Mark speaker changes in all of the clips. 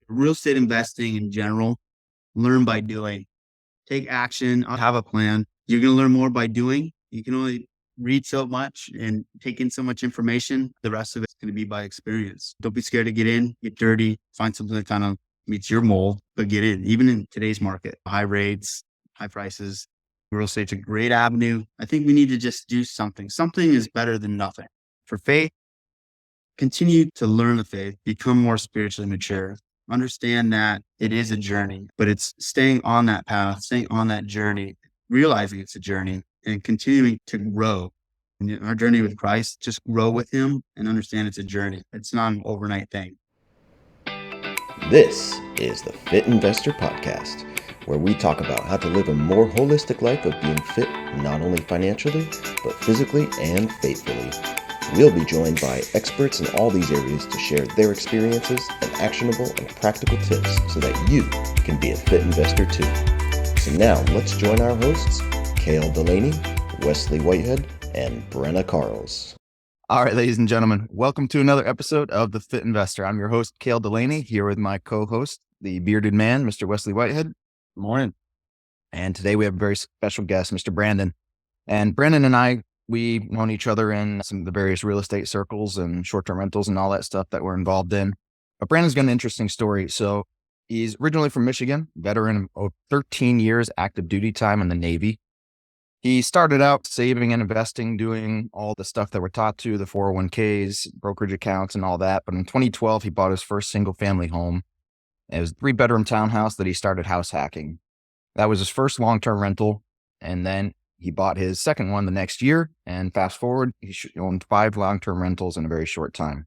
Speaker 1: Real estate investing in general, learn by doing. Take action, have a plan. You're going to learn more by doing. You can only read so much and take in so much information. The rest of it's going to be by experience. Don't be scared to get in, get dirty, find something that kind of meets your mold, but get in. Even in today's market, high rates, high prices, real estate's a great avenue. I think we need to just do something. Something is better than nothing. For faith, continue to learn the faith, become more spiritually mature. Understand that it is a journey, but it's staying on that path, staying on that journey, realizing it's a journey and continuing to grow. In our journey with Christ, just grow with him and understand it's a journey. It's not an overnight thing.
Speaker 2: This is the Fit Investor Podcast, where we talk about how to live a more holistic life of being fit, not only financially, but physically and faithfully. We'll be joined by experts in all these areas to share their experiences and actionable and practical tips so that you can be a fit investor too. So now let's join our hosts, Cale Delaney, Wesley Whitehead, and Brenna Carls.
Speaker 3: All right, ladies and gentlemen, welcome to another episode of The Fit Investor. I'm your host, Cale Delaney, here with my co-host, the bearded man, Mr. Wesley Whitehead.
Speaker 4: Good morning.
Speaker 3: And today we have a very special guest, Mr. Brandon. And Brandon and I, we've known each other in some of the various real estate circles and short-term rentals and all that stuff that we're involved in. But Brandon's got an interesting story. So he's originally from Michigan, veteran of 13 years active duty time in the Navy. He started out saving and investing, doing all the stuff that we're taught to, the 401ks, brokerage accounts, and all that. But in 2012, he bought his first single-family home. It was a 3-bedroom townhouse that he started house hacking. That was his first long-term rental. And then he bought his second one the next year. And fast forward, he owned 5 long-term rentals in a very short time.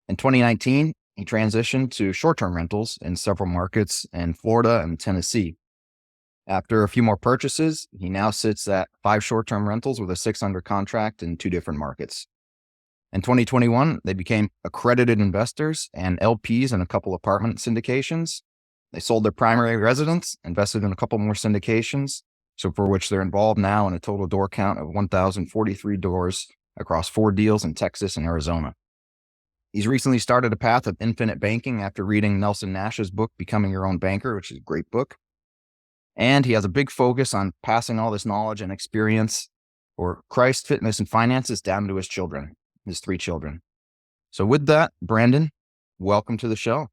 Speaker 3: In 2019, he transitioned to short-term rentals in several markets in Florida and Tennessee. After a few more purchases, he now sits at 5 short-term rentals with a 6 under contract in 2 different markets. In 2021, they became accredited investors and LPs in a couple apartment syndications. They sold their primary residence, invested in a couple more syndications, so for which they're involved now in a total door count of 1,043 doors across 4 deals in Texas and Arizona. He's recently started a path of infinite banking after reading Nelson Nash's book, Becoming Your Own Banker, which is a great book. And he has a big focus on passing all this knowledge and experience for Christ, fitness, and finances down to his children, his 3 children. So with that, Brandon, welcome to the show.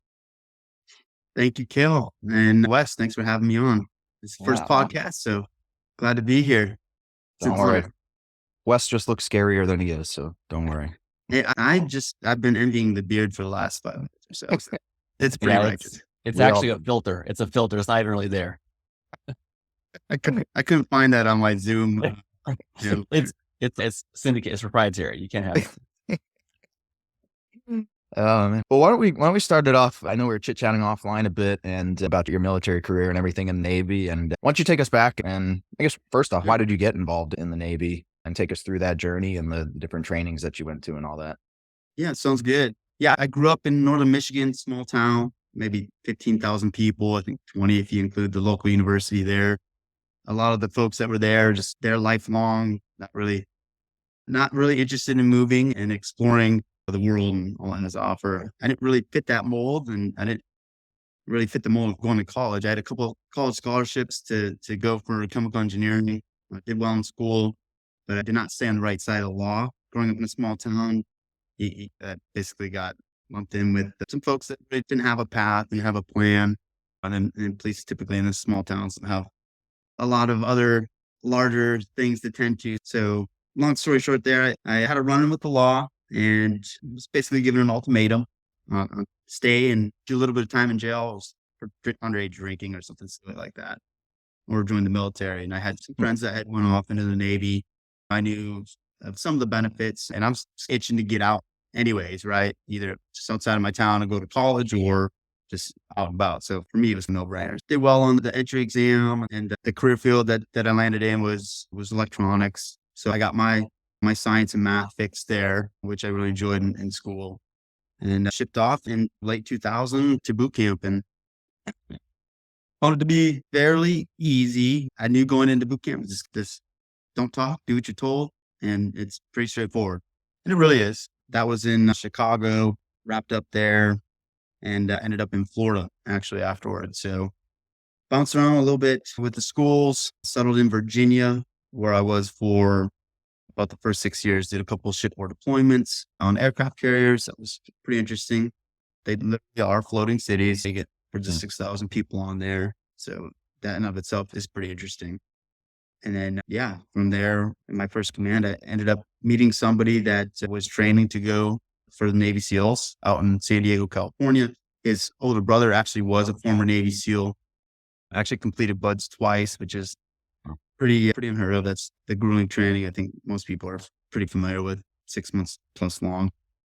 Speaker 1: Thank you, Cale. And Wes, thanks for having me on. It's the first podcast, so glad to be here.
Speaker 3: Don't worry. Wes just looks scarier than he is, so don't worry.
Speaker 1: Hey, I've been envying the beard for the last 5 minutes or so. It's pretty righteous.
Speaker 4: It's actually a filter. It's a filter. It's not even really there.
Speaker 1: I couldn't find that on my Zoom.
Speaker 4: It's syndicate. It's proprietary. You can't have it.
Speaker 3: Well, why don't we start it off? I know we were chit-chatting offline a bit and about your military career and everything in the Navy. And why don't you take us back? And I guess first off, why did you get involved in the Navy? And take us through that journey and the different trainings that you went to and all that.
Speaker 1: Yeah, sounds good. Yeah, I grew up in northern Michigan, small town, maybe 15,000 people. I think 20 if you include the local university there. A lot of the folks that were there, just they're lifelong, not really interested in moving and exploring the world and all that has to offer. I didn't really fit that mold, and I didn't really fit the mold of going to college. I had a couple of college scholarships to go for chemical engineering. I did well in school, but I did not stay on the right side of the law. Growing up in a small town, he basically got lumped in with some folks that really didn't have a path, didn't have a plan. And police typically in the small towns have a lot of other larger things to tend to. So long story short there, I had a run-in with the law and was basically given an ultimatum, stay and do a little bit of time in jail for underage drinking or something silly like that, or join the military. And I had some friends that had went off into the Navy. I knew of some of the benefits, and I'm itching to get out anyways, right? Either just outside of my town and go to college or just out and about. So for me, it was a no-brainer. Did well on the entry exam, and the career field that I landed in was electronics. So I got my science and math fixed there, which I really enjoyed in school, and shipped off in late 2000 to boot camp. And found it to be fairly easy. I knew going into boot camp, just don't talk, do what you're told. And it's pretty straightforward. And it really is. That was in Chicago, wrapped up there. and ended up in Florida actually afterwards. So bounced around a little bit with the schools, settled in Virginia, where I was for about the first 6 years, did a couple of shipboard deployments on aircraft carriers. That was pretty interesting. They literally are floating cities. They get for just 6,000 people on there. So that in of itself is pretty interesting. And then, yeah, from there, in my first command, I ended up meeting somebody that was training to go for the Navy SEALs out in San Diego, California. His older brother actually was a former Navy SEAL. I actually completed BUDS twice, which is pretty unheard of. That's the grueling training I think most people are pretty familiar with, 6 months plus long.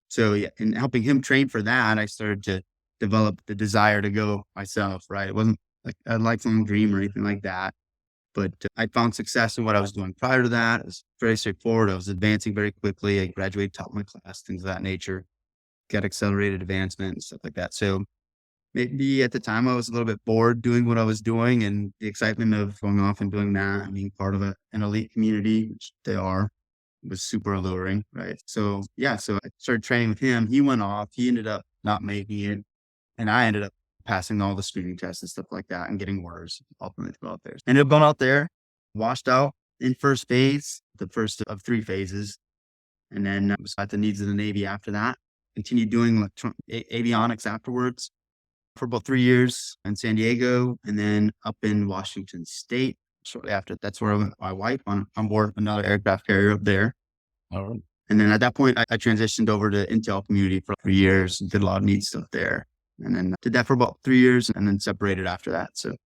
Speaker 1: So yeah, in helping him train for that, I started to develop the desire to go myself, right? It wasn't like a lifelong dream or anything like that. But I found success in what I was doing prior to that. It was very straightforward. I was advancing very quickly. I graduated top of my class, things of that nature, got accelerated advancement and stuff like that. So maybe at the time I was a little bit bored doing what I was doing, and the excitement of going off and doing that and being part of an elite community, which they are, was super alluring, right? So yeah, so I started training with him. He went off. He ended up not making it, and I ended up passing all the screening tests and stuff like that and getting orders ultimately to go out there. Ended up going out there, washed out in first phase, the first of 3 phases. And then was at the needs of the Navy after that. Continued doing avionics afterwards for about 3 years in San Diego, and then up in Washington State. Shortly after, that's where I went with my wife on board another aircraft carrier up there.
Speaker 4: All right.
Speaker 1: And then at that point, I transitioned over to Intel community for 3 years and did a lot of neat stuff there. And then did that for about 3 years and then separated after that. So it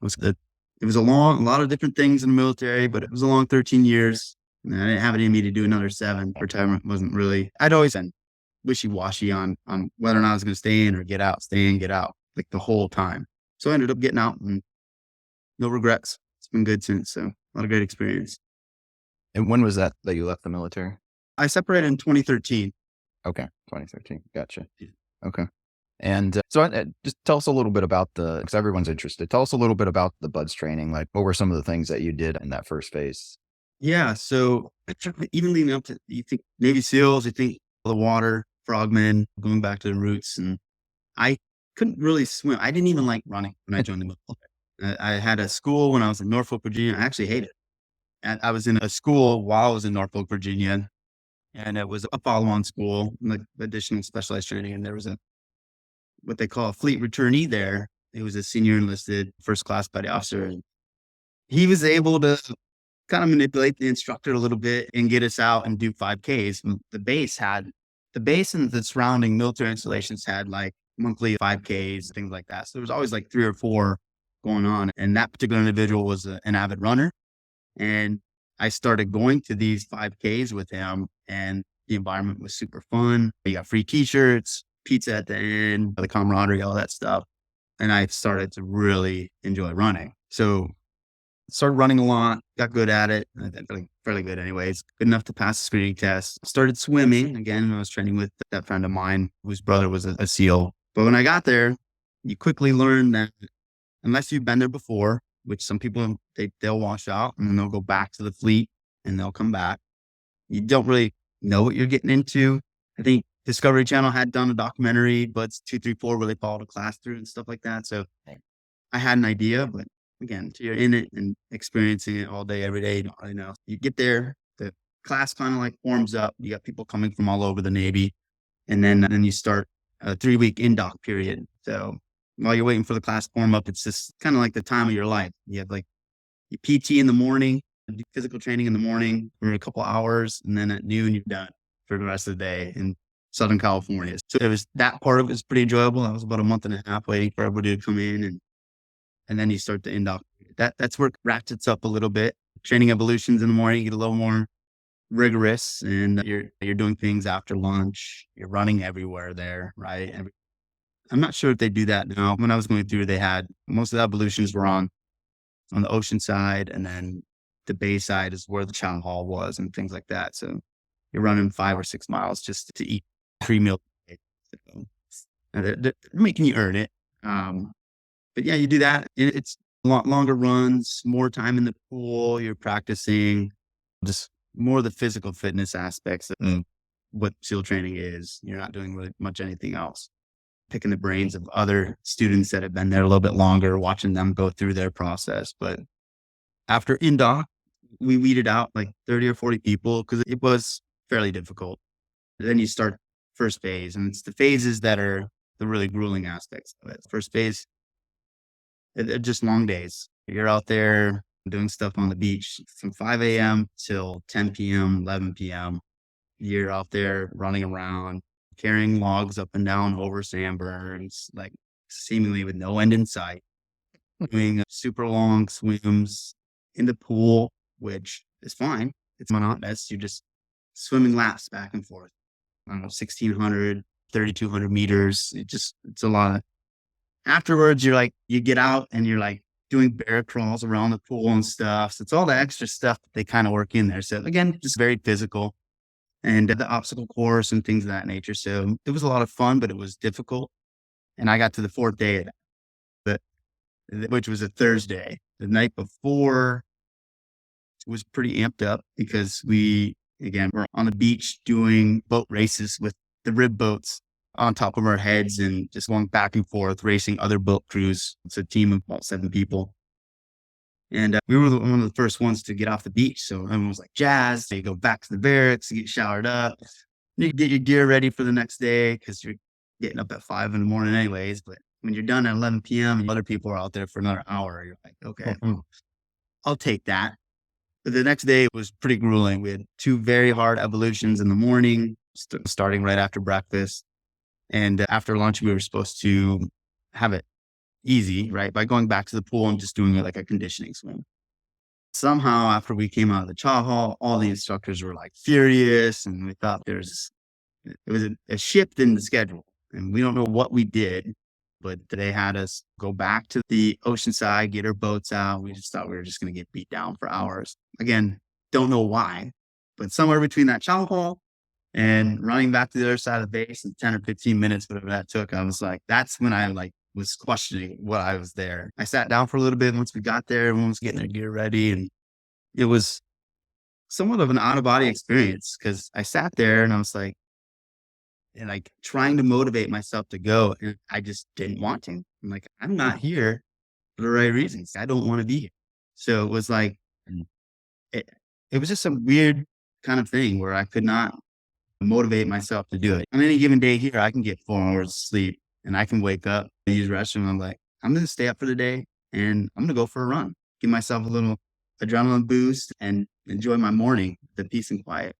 Speaker 1: was good. It was a lot of different things in the military, but it was a long 13 years. And I didn't have it in me to do another 7. Retirement wasn't really, I'd always been wishy-washy on whether or not I was going to stay in or get out, stay in, get out, like the whole time. So I ended up getting out and no regrets. It's been good since. So a lot of great experience.
Speaker 3: And when was that you left the military?
Speaker 1: I separated in 2013.
Speaker 3: Okay. 2013. Gotcha.
Speaker 1: Yeah.
Speaker 3: Okay. And just tell us a little bit about because everyone's interested. Tell us a little bit about the BUDS training. Like, what were some of the things that you did in that first phase?
Speaker 1: Yeah. So even leading up to, you think Navy SEALs, you think the water, frogmen, going back to the roots. And I couldn't really swim. I didn't even like running when I joined the military. I had a school when I was in Norfolk, Virginia. I actually hated it. And I was in a school while I was in Norfolk, Virginia. And it was a follow-on school, like additional specialized training. And there was what they call a fleet returnee there. He was a senior enlisted first class petty officer. And he was able to kind of manipulate the instructor a little bit and get us out and do 5Ks. The base and the surrounding military installations had like monthly 5Ks, things like that. So there was always like 3 or 4 going on. And that particular individual was an avid runner. And I started going to these 5Ks with him, and the environment was super fun. You got free t-shirts, pizza at the end, the camaraderie, all that stuff. And I started to really enjoy running. So started running a lot, got good at it. I think fairly good anyways, good enough to pass the screening test. Started swimming again. I was training with that friend of mine whose brother was a SEAL. But when I got there, you quickly learn that unless you've been there before, which some people, they'll wash out and then they'll go back to the fleet and they'll come back. You don't really know what you're getting into. I think Discovery Channel had done a documentary, BUDS 234, where they followed a class through and stuff like that. So I had an idea, but again, until you're in it and experiencing it all day, every day, you don't really know. You get there, the class kind of like forms up. You got people coming from all over the Navy. And then you start a 3-week in-dock period. So while you're waiting for the class to form up, it's just kind of like the time of your life. You have like your PT in the morning, do physical training in the morning for a couple hours, and then at noon you're done for the rest of the day in Southern California. So it was, that part of it was pretty enjoyable. I was about a month and a half waiting for everybody to come in, and then you start the in-dock. That's where it ratchets up a little bit. Training evolutions in the morning, you get a little more rigorous, and you're doing things after lunch. You're running everywhere there, right? I'm not sure if they do that now. When I was going through, they had most of the evolutions were on the ocean side, and then the bay side is where the chow hall was and things like that. So you're running 5 or 6 miles just to eat 3 meals a day. So, they're making you earn it. But yeah, you do that. It's longer runs, more time in the pool. You're practicing just more of the physical fitness aspects of what SEAL training is. You're not doing really much anything else. picking the brains of other students that have been there a little bit longer, watching them go through their process. But after indoc, we weeded out like 30 or 40 people because it was fairly difficult. Then you start first phase, and it's the phases that are the really grueling aspects of it. First phase, they're just long days. You're out there doing stuff on the beach from 5 a.m. till 10 p.m., 11 p.m. You're out there running around, carrying logs up and down over sandbergs, like seemingly with no end in sight, doing super long swims in the pool, which is fine. It's monotonous. You're just swimming laps back and forth. I don't know, 1,600, 3,200 meters. It's a lot of, afterwards, you get out and you're like doing bear crawls around the pool and stuff. So it's all the extra stuff that they kind of work in there. So again, just very physical, and the obstacle course and things of that nature. So it was a lot of fun, but it was difficult. And I got to the fourth day of that, which was a Thursday. The night before was pretty amped up because we're on the beach doing boat races with the rib boats on top of our heads and just going back and forth, racing other boat crews. It's a team of about 7 people. And we were one of the first ones to get off the beach. So everyone was like jazzed. You go back to the barracks, you get showered up, you get your gear ready for the next day because you're getting up at 5 in the morning anyways. But when you're done at 11 p.m., other people are out there for another hour. You're like, okay, I'll take that. But the next day was pretty grueling. We had 2 very hard evolutions in the morning, starting right after breakfast. And after lunch, we were supposed to have it easy, right? By going back to the pool and just doing like a conditioning swim. Somehow, after we came out of the chow hall, all the instructors were like furious, and we thought it was a shift in the schedule. And we don't know what we did, but they had us go back to the ocean side, get our boats out. We just thought we were just going to get beat down for hours. Again, don't know why, but somewhere between that chow hall and running back to the other side of the base in 10 or 15 minutes, whatever that took, I was like, that's when I was questioning what I was there. I sat down for a little bit. Once we got there, everyone was getting their gear ready, and it was somewhat of an out of body experience because I sat there and I was like, and like trying to motivate myself to go, and I just didn't want to. I'm like, I'm not here for the right reasons. I don't want to be here. So it was like, it was just some weird kind of thing where I could not motivate myself to do it. On any given day here, I can get 4 hours of sleep and I can wake up, use the restroom. I'm like, I'm going to stay up for the day and I'm going to go for a run, give myself a little adrenaline boost and enjoy my morning, the peace and quiet.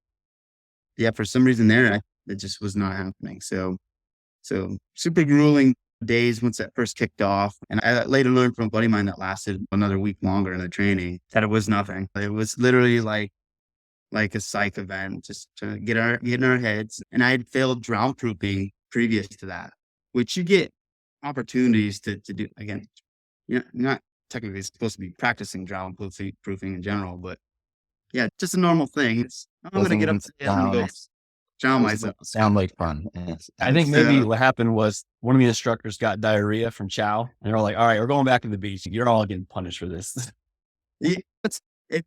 Speaker 1: Yeah, for some reason there, it just was not happening. So super grueling days once that first kicked off. And I later learned from a buddy of mine that lasted another week longer in the training that it was nothing. It was literally like a psych event, just to get in our heads. And I had failed drown proofing previous to that, which you get opportunities to do. Again, you're not technically supposed to be practicing drown proofing in general, but yeah, just a normal thing. I'm going to get up today, I'm going to go drown myself.
Speaker 3: Sound like fun. Yes.
Speaker 4: I think maybe what happened was one of the instructors got diarrhea from chow, and they're like, all right, we're going back to the beach. You're all getting punished for this.
Speaker 1: Yeah,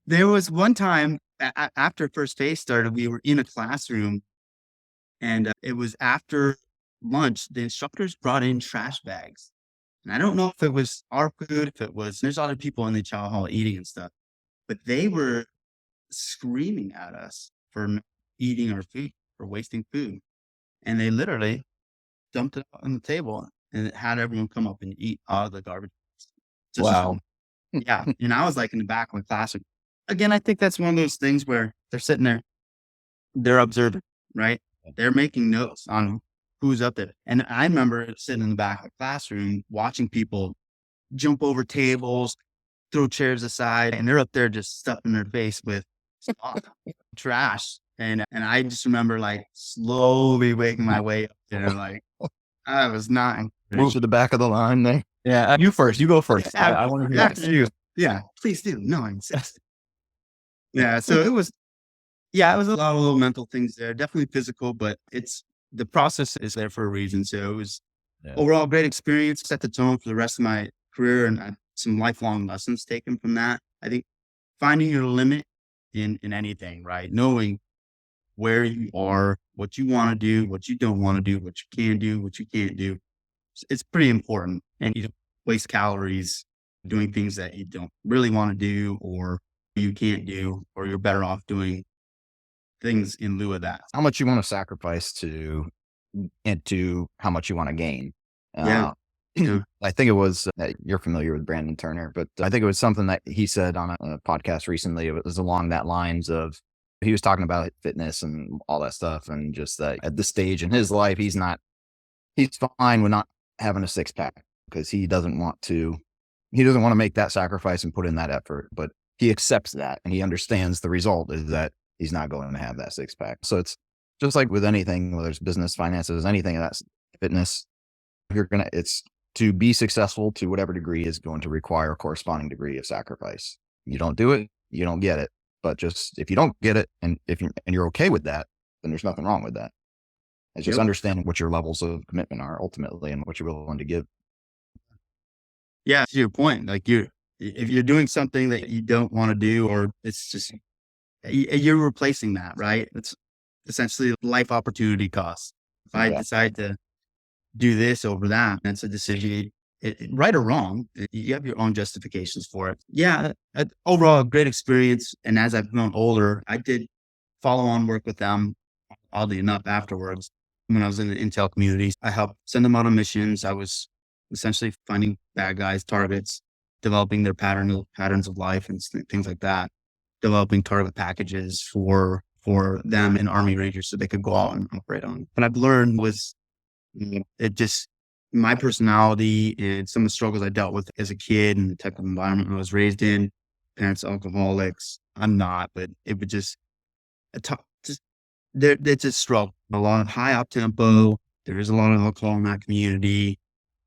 Speaker 1: there was one time after first phase started, we were in a classroom, and it was after lunch. The instructors brought in trash bags, and I don't know if it was our food, there's other people in the chow hall eating and stuff, but they were screaming at us for not eating our food, for wasting food, and they literally dumped it on the table and had everyone come up and eat out of the garbage.
Speaker 4: Wow.
Speaker 1: Yeah, and I was like in the back of my classroom. Again, I think that's one of those things where they're sitting there, they're observing, right? They're making notes on who's up there. And I remember sitting in the back of the classroom watching people jump over tables, throw chairs aside, and they're up there just stuffing their face with trash. And I just remember like slowly waking my way up there, like I was not
Speaker 3: Move to the back of the line there.
Speaker 4: Yeah, you first. You go first. I want to hear
Speaker 1: after you. Yeah, please do. No, I insist. Yeah, so it was a lot of little mental things there, definitely physical, but the process is there for a reason. So it was overall great experience, set the tone for the rest of my career, and I had some lifelong lessons taken from that. I think finding your limit in anything, right? Knowing where you are, what you want to do, what you don't want to do, what you can do, what you can't do. it's pretty important. And you don't waste calories doing things that you don't really want to do or you can't do, or you're better off doing things in lieu of that.
Speaker 3: How much you want to sacrifice into how much you want to gain.
Speaker 1: Yeah. Yeah.
Speaker 3: I think it was, you're familiar with Brandon Turner, but I think it was something that he said on a podcast recently. It was along that lines of, he was talking about fitness and all that stuff. And just that at this stage in his life, he's fine with not having a six pack because he doesn't want to make that sacrifice and put in that effort, but he accepts that and he understands the result is that he's not going to have that six pack. So it's just like with anything, whether it's business, finances, anything of that fitness, it's to be successful to whatever degree is going to require a corresponding degree of sacrifice. You don't do it, you don't get it. But just if you don't get it and you're okay with that, then there's nothing wrong with that. It's just understanding what your levels of commitment are ultimately and what you're willing to give.
Speaker 1: Yeah, to your point, like if you're doing something that you don't want to do, or it's just you're replacing that, right? It's essentially life opportunity cost. If I decide to do this over that, that's a decision. Right or wrong, you have your own justifications for it. Yeah, overall, a great experience. And as I've grown older, I did follow on work with them, oddly enough, afterwards. When I was in the intel community, I helped send them out on missions. I was essentially finding bad guys, targets, developing their patterns of life and things like that, developing target packages for them and Army Rangers so they could go out and operate on. What I've learned was my personality and some of the struggles I dealt with as a kid and the type of environment I was raised in, parents alcoholics. I'm not, but it would just it's a struggle. A lot of high up tempo. There is a lot of alcohol in that community.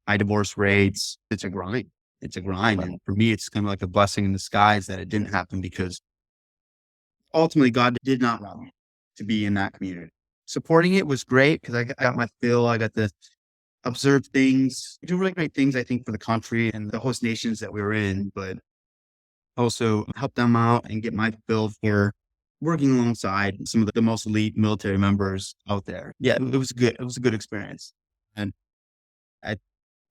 Speaker 1: High divorce rates. It's a grind. And for me, it's kind of like a blessing in disguise that it didn't happen because ultimately God did not want me to be in that community. Supporting it was great because I got my fill. I got to observe things, do really great things, I think, for the country and the host nations that we were in, but also help them out and get my fill for working alongside some of the most elite military members out there. Yeah, it was good. It was a good experience. And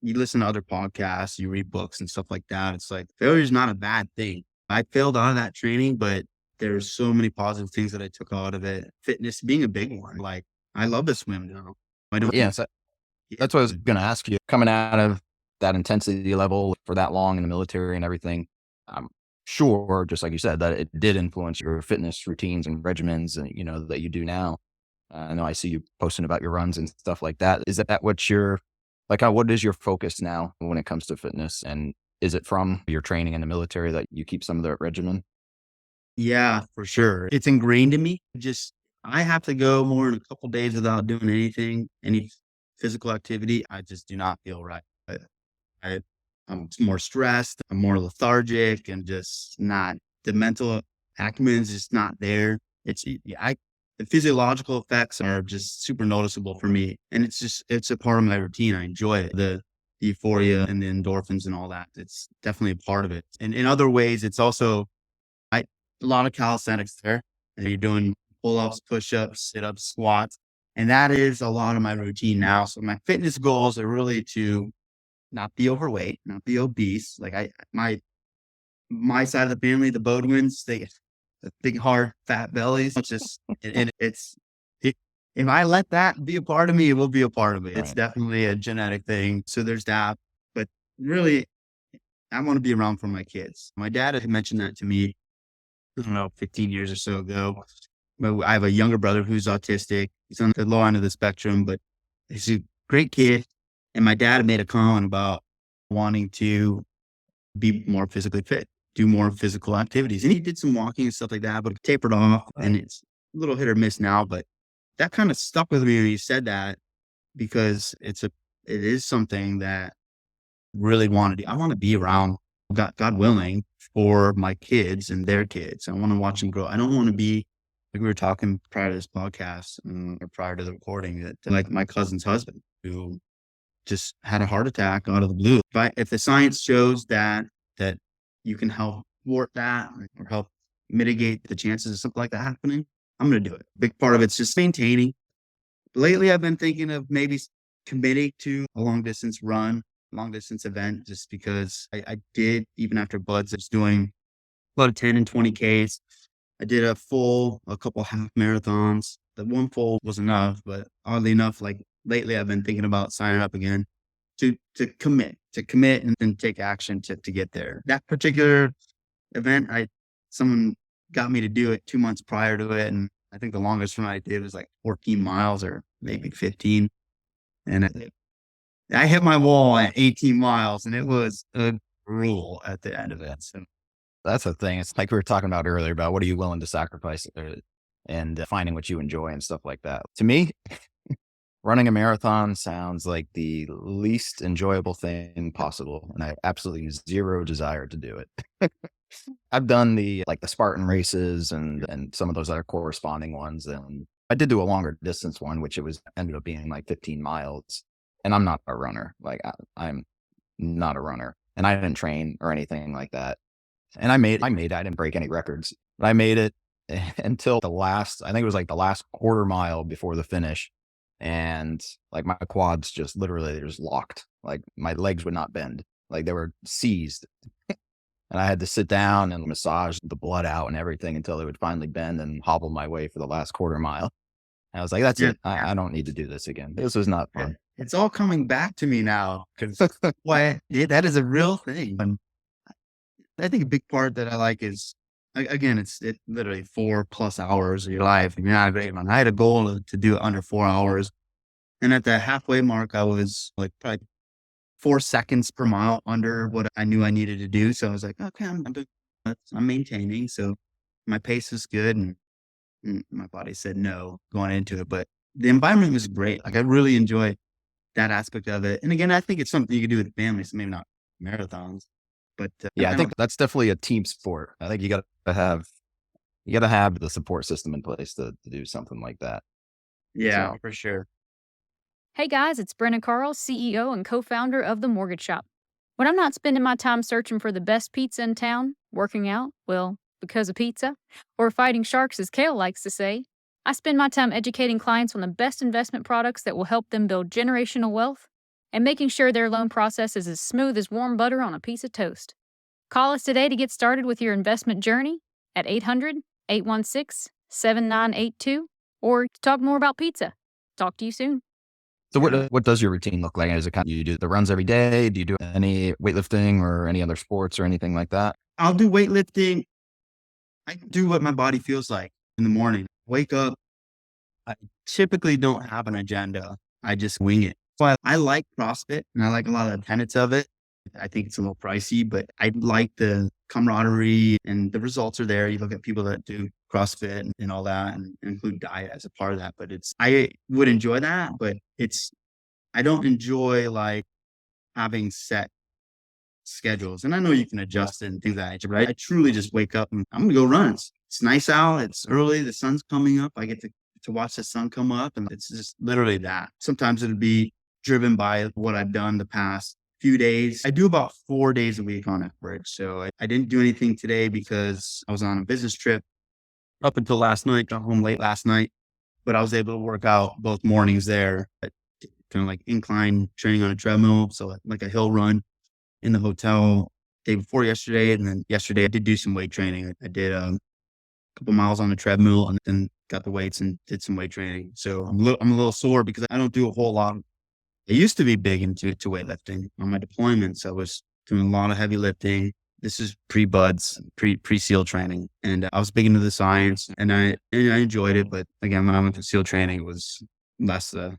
Speaker 1: you listen to other podcasts, you read books and stuff like that. It's like failure is not a bad thing. I failed on that training, but there's so many positive things that I took out of it. Fitness being a big one. Like I love to swim now. I don't.
Speaker 3: Yes, that's what I was going to ask you. Coming out of that intensity level for that long in the military and everything, I'm sure, just like you said, that it did influence your fitness routines and regimens, and that you do now. I know I see you posting about your runs and stuff like that. Is that what what is your focus now when it comes to fitness? And is it from your training in the military that you keep some of that regimen?
Speaker 1: Yeah, for sure. It's ingrained in me. I have to go more than a couple days without doing any physical activity. I just do not feel right. I'm more stressed. I'm more lethargic and just not, the mental acumen is just not there. The physiological effects are just super noticeable for me. And it's a part of my routine. I enjoy it. The euphoria and the endorphins and all that. It's definitely a part of it. And in other ways, it's also, a lot of calisthenics there. And you're doing pull-ups, push-ups, sit-ups, squats. And that is a lot of my routine now. So my fitness goals are really to not be overweight, not be obese. Like my side of the family, the Beaudoins, they the big, hard, fat bellies. If I let that be a part of me, it will be a part of me. It's definitely a genetic thing. So there's that. But really, I want to be around for my kids. My dad had mentioned that to me, I don't know, 15 years or so ago. But I have a younger brother who's autistic. He's on the low end of the spectrum, but he's a great kid. And my dad had made a comment about wanting to be more physically fit, do more physical activities. And he did some walking and stuff like that, but it tapered off. And it's a little hit or miss now. But that kind of stuck with me when he said that, because it is something that I really want to do. I want to be around, God willing, for my kids and their kids. I want to watch them grow. I don't want to be, like we were talking prior to this podcast or prior to the recording, that like my cousin's husband who just had a heart attack out of the blue. If the science shows that you can help thwart that or help mitigate the chances of something like that happening, I'm going to do it. Big part of it's just maintaining. Lately, I've been thinking of maybe committing to a long distance event, just because I did, even after Buds, I was doing a lot of 10 and 20Ks. I did a couple half marathons. The one full was enough, but oddly enough, like lately I've been thinking about signing up again to commit and then take action to get there. That particular event, someone got me to do it 2 months prior to it. And I think the longest one I did was like 14 miles or maybe 15. And I hit my wall at 18 miles and it was a rule at the end of it. So
Speaker 3: That's the thing. It's like we were talking about earlier about what are you willing to sacrifice and finding what you enjoy and stuff like that. To me, running a marathon sounds like the least enjoyable thing possible. And I have absolutely zero desire to do it. I've done the Spartan races and some of those other corresponding ones. And I did do a longer distance one, which ended up being like 15 miles. And I'm not a runner. I'm not a runner. And I didn't train or anything like that. And I didn't break any records, but I made it until I think it was like the last quarter mile before the finish. And like my quads just locked. Like my legs would not bend. Like they were seized. And I had to sit down and massage the blood out and everything until they would finally bend and hobble my way for the last quarter mile. And I was like, that's it. I don't need to do this again. This was not fun.
Speaker 1: it's all coming back to me now because that is a real thing. And I think a big part that I like is, again, it's literally 4+ hours of your life. And you're not great, man. I had a goal to do it under 4 hours. And at the halfway mark, I was like probably 4 seconds per mile under what I knew I needed to do. So I was like, okay, I'm maintaining. So my pace is good. And my body said no going into it. But the environment was great. Like I really enjoy that aspect of it. And again, I think it's something you can do with families, maybe not marathons. But
Speaker 3: yeah, I think that's definitely a team sport. I think you got to have the support system in place to do something like that.
Speaker 1: Yeah,
Speaker 3: So,
Speaker 1: for sure.
Speaker 5: Hey guys, it's Brenna Carl, CEO and co-founder of The Mortgage Shop. When I'm not spending my time searching for the best pizza in town, working out, well, because of pizza, or fighting sharks as Kale likes to say, I spend my time educating clients on the best investment products that will help them build generational wealth and making sure their loan process is as smooth as warm butter on a piece of toast. Call us today to get started with your investment journey at 800-816-7982 or to talk more about pizza. Talk to you soon.
Speaker 3: So what does your routine look like? Is it do you do the runs every day? Do you do any weightlifting or any other sports or anything like that?
Speaker 1: I'll do weightlifting. I do what my body feels like in the morning. Wake up. I typically don't have an agenda. I just wing it. So I like CrossFit and I like a lot of the tenets of it. I think it's a little pricey, but I like the camaraderie and the results are there. You look at people that do CrossFit and all that and include diet as a part of that. But I would enjoy that, but I don't enjoy like having set schedules. And I know you can adjust it and do that, but I truly just wake up and I'm going to go run. It's nice out. It's early. The sun's coming up. I get to watch the sun come up and it's just literally that. Sometimes it'll be driven by what I've done the past few days. I do about 4 days a week on average. So I didn't do anything today because I was on a business trip up until last night, got home late last night, but I was able to work out both mornings there, kind of like incline training on a treadmill. So like a hill run in the hotel day before yesterday. And then yesterday I did do some weight training. I did a couple miles on the treadmill and then got the weights and did some weight training. So I'm a little sore because I don't do a whole lot. I used to be big into weightlifting on my deployments. I was doing a lot of heavy lifting. This is pre-buds, pre-SEAL training. And I was big into the science and I enjoyed it. But again, when I went to SEAL training, it was less, I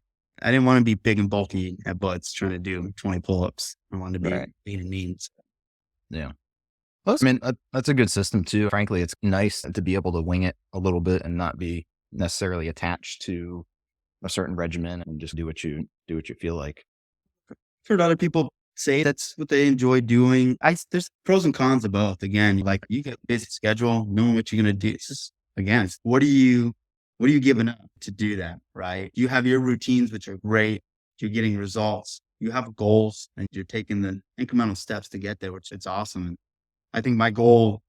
Speaker 1: didn't want to be big and bulky at buds trying to do 20 pull-ups. I wanted to be lean and mean. So.
Speaker 3: Yeah. Well, I mean, that's a good system too. Frankly, it's nice to be able to wing it a little bit and not be necessarily attached to a certain regimen and just do what you feel like.
Speaker 1: I've heard other people say that's what they enjoy doing. There's pros and cons of both. Again, like you get a busy schedule, knowing what you're going to do. It's just, again, what are you giving up to do that? Right. You have your routines, which are great. You're getting results. You have goals and you're taking the incremental steps to get there, which it's awesome. I think my goal,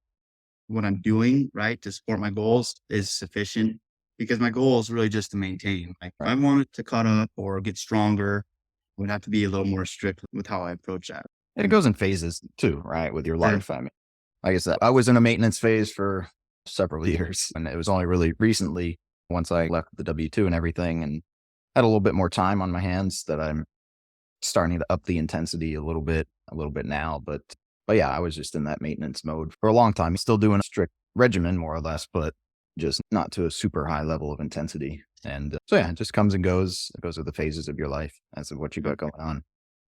Speaker 1: what I'm doing, right, to support my goals is sufficient because my goal is really just to maintain. Like if I wanted to cut up or get stronger, would have to be a little more strict with how I approach that.
Speaker 3: And it goes in phases too, right? With your
Speaker 1: Sure.
Speaker 3: life. I mean, like I said, I was in a maintenance phase for several years, and it was only really recently, once I left the W-2 and everything and had a little bit more time on my hands, that I'm starting to up the intensity a little bit now. But yeah, I was just in that maintenance mode for a long time. Still doing a strict regimen, more or less, but just not to a super high level of intensity. And so yeah, it just comes and goes. It goes with the phases of your life as of what you got going on.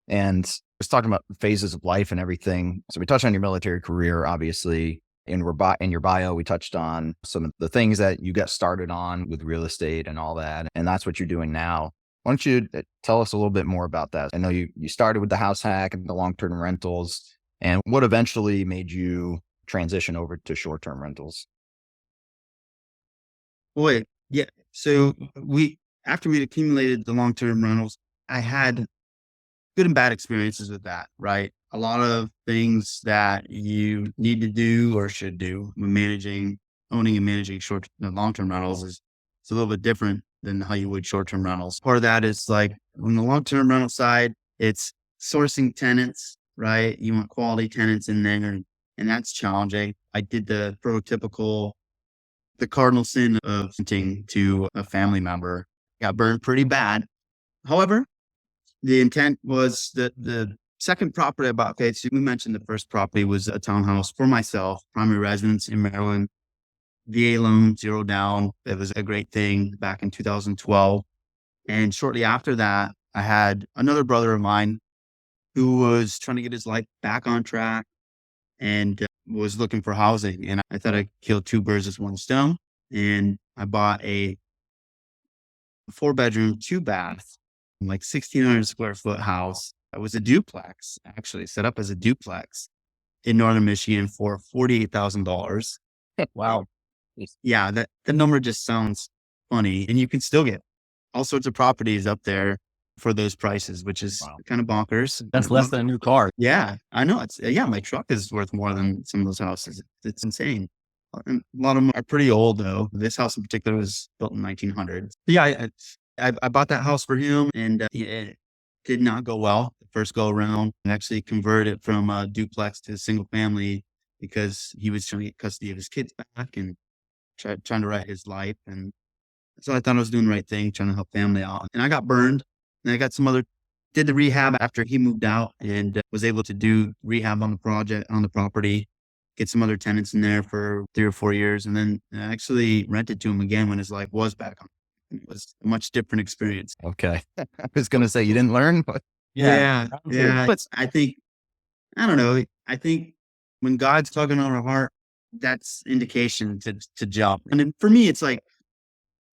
Speaker 3: And I was talking about phases of life and everything. So we touched on your military career, obviously. In your bio, we touched on some of the things that you got started on with real estate and all that. And that's what you're doing now. Why don't you tell us a little bit more about that? I know you started with the house hack and the long-term rentals, and what eventually made you transition over to short-term rentals?
Speaker 1: Boy, yeah. So after we'd accumulated the long-term rentals, I had good and bad experiences with that, right? A lot of things that you need to do or should do when owning and managing long-term rentals is it's a little bit different than how you would short-term rentals. Part of that is like on the long-term rental side, it's sourcing tenants, right? You want quality tenants in there, and that's challenging. I did the cardinal sin of renting to a family member. Got burned pretty bad. However, the intent was that the second property I bought, okay, so we mentioned the first property was a townhouse for myself, primary residence in Maryland, VA loan, 0 down. It was a great thing back in 2012. And shortly after that, I had another brother of mine who was trying to get his life back on track and was looking for housing. And I thought I'd kill 2 birds with 1 stone. And I bought a 4-bedroom, 2-bath, like 1,600 square foot house. It was a duplex, actually set up as a duplex in Northern Michigan for $48,000.
Speaker 4: Wow.
Speaker 1: Yeah, the number just sounds funny. And you can still get all sorts of properties up there for those prices, which is kind of bonkers.
Speaker 4: That's less than a new car.
Speaker 1: Yeah, I know. My truck is worth more than some of those houses. It's insane. And a lot of them are pretty old though. This house in particular was built in 1900. Yeah, I bought that house for him, and it did not go well the first go around. I actually converted from a duplex to a single family because he was trying to get custody of his kids back and trying to write his life. And so I thought I was doing the right thing, trying to help family out. And I got burned. And I got did the rehab after he moved out, and was able to do rehab on the property, get some other tenants in there for 3 or 4 years. And then I actually rented to him again when his life was back on. It was a much different experience.
Speaker 3: Okay. I was going to say you didn't learn, but
Speaker 1: Yeah. But I think when God's tugging on our heart, that's indication to jump. And then for me, it's like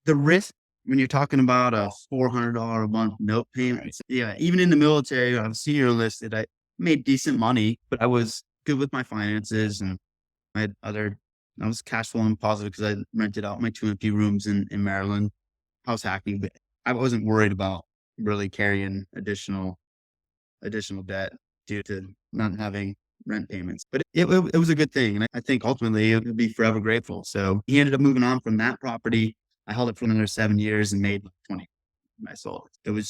Speaker 1: the risk when you're talking about a $400 a month note payment. Yeah. Even in the military, I was senior enlisted. I made decent money, but I was good with my finances, and I was cash flowing positive because I rented out my 2 empty rooms in Maryland. House hacking, but I wasn't worried about really carrying additional debt due to not having rent payments. But it was a good thing. And I think ultimately it would be forever grateful. So he ended up moving on from that property. I held it for another 7 years and made 20 when I sold it. It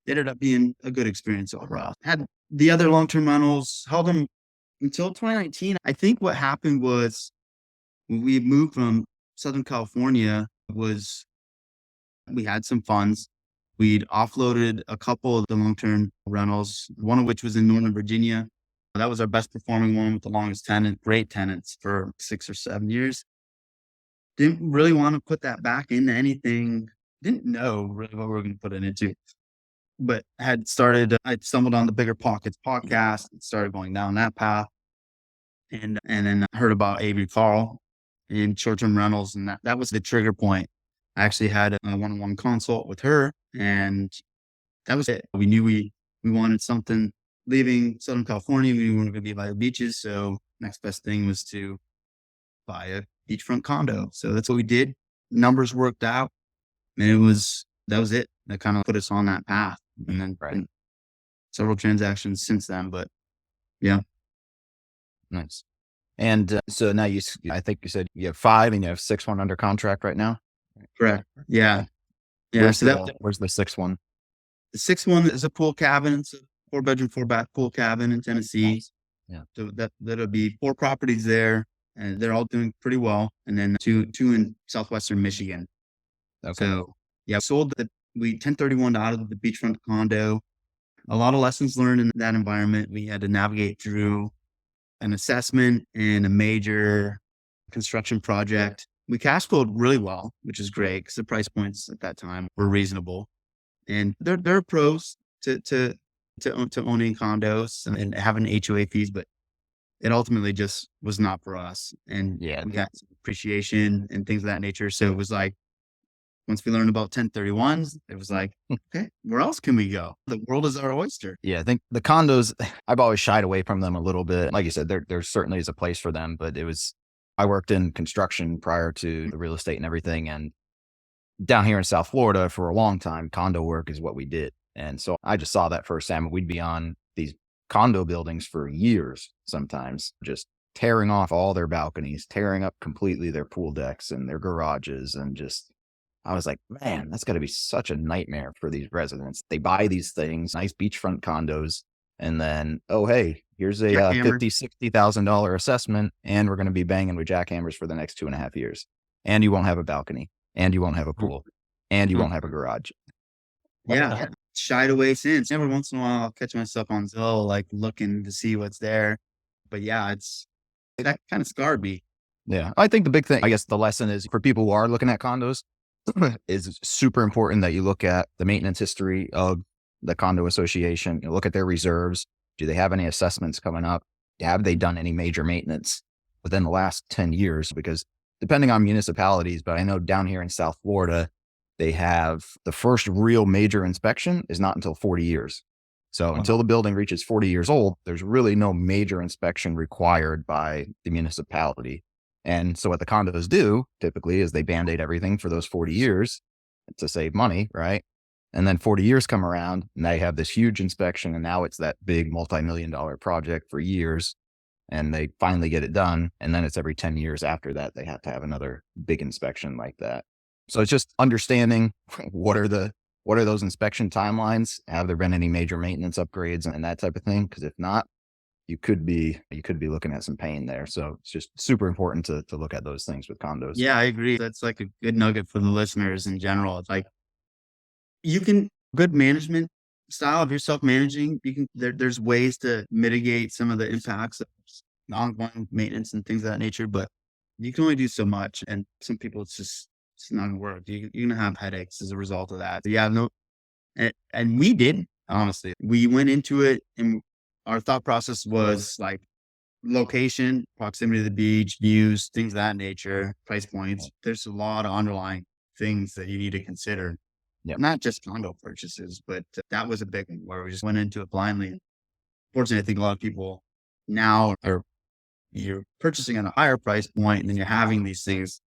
Speaker 1: ended up being a good experience overall. Had the other long-term rentals, held them until 2019. I think what happened was when we moved from Southern California we had some funds. We'd offloaded a couple of the long-term rentals, one of which was in Northern Virginia. That was our best performing one with the longest tenant, great tenants for 6 or 7 years. Didn't really want to put that back into anything. Didn't know really what we were going to put it into. But I'd stumbled on the Bigger Pockets podcast and started going down that path. And then I heard about Avery Carl in short-term rentals, and that was the trigger point. I actually had a one-on-one consult with her, and that was it. We knew we wanted something. Leaving Southern California, we weren't going to be by the beaches, so next best thing was to buy a beachfront condo. So that's what we did. Numbers worked out, and that was it. That kind of put us on that path, and then been several transactions since then. But yeah,
Speaker 3: nice. And so now I think you said you have 5 and you have 6 under contract right now.
Speaker 1: Correct. Yeah. Yeah.
Speaker 3: Where's the 6th one?
Speaker 1: The sixth one is a pool cabin. It's a 4-bedroom, 4-bath pool cabin in Tennessee.
Speaker 3: Yeah.
Speaker 1: So that'll be 4 properties there, and they're all doing pretty well. And then two in southwestern Michigan.
Speaker 3: Okay.
Speaker 1: So yeah, we 1031 out of the beachfront condo. A lot of lessons learned in that environment. We had to navigate through an assessment and a major construction project. We cash flowed really well, which is great because the price points at that time were reasonable. And there are pros to owning condos and having HOA fees, but it ultimately just was not for us. And
Speaker 3: Yeah.
Speaker 1: we got some appreciation and things of that nature. So it was like, once we learned about 1031s, it was like, okay, where else can we go? The world is our oyster.
Speaker 3: Yeah, I think the condos, I've always shied away from them a little bit. Like you said, there certainly is a place for them, but I worked in construction prior to the real estate and everything. And down here in South Florida for a long time, condo work is what we did. And so I just saw that firsthand. We'd be on these condo buildings for years, sometimes just tearing off all their balconies, tearing up completely their pool decks and their garages. And just, I was like, man, that's got to be such a nightmare for these residents. They buy these things, nice beachfront condos, and then, oh, hey, here's a
Speaker 1: Jackhammer.
Speaker 3: $50,000-$60,000 assessment, and we're going to be banging with jackhammers for the next 2.5 years. And you won't have a balcony, and you won't have a pool, and you won't have a garage.
Speaker 1: Yeah, shied away since. Every once in a while, I'll catch myself on Zillow, like looking to see what's there. But yeah, that kind of scarred me.
Speaker 3: Yeah. I think the big thing, I guess the lesson is for people who are looking at condos, is super important that you look at the maintenance history of the condo association. You look at their reserves. Do they have any assessments coming up? Have they done any major maintenance within the last 10 years? Because depending on municipalities, but I know down here in South Florida, they have the first real major inspection is not until 40 years. So until the building reaches 40 years old, there's really no major inspection required by the municipality. And so what the condos do typically is they band-aid everything for those 40 years to save money, right? And then 40 years come around and they have this huge inspection, and now it's that big multi-million-dollar project for years, and they finally get it done. And then it's every 10 years after that, they have to have another big inspection like that. So it's just understanding what are those inspection timelines? Have there been any major maintenance upgrades and that type of thing? Because if not, you could be looking at some pain there. So it's just super important to look at those things with condos.
Speaker 1: Yeah, I agree. That's like a good nugget for the listeners in general. It's like good management style. If you're self-managing, there's ways to mitigate some of the impacts of ongoing maintenance and things of that nature, but you can only do so much. And some people, it's not gonna work. You're gonna have headaches as a result of that. So yeah, no, and we did, honestly. We went into it and our thought process was like location, proximity to the beach, views, things of that nature, price points. There's a lot of underlying things that you need to consider.
Speaker 3: Yep.
Speaker 1: Not just condo purchases, but that was a big one where we just went into it blindly. Fortunately, I think a lot of people now you're purchasing at a higher price point, and then you're having these things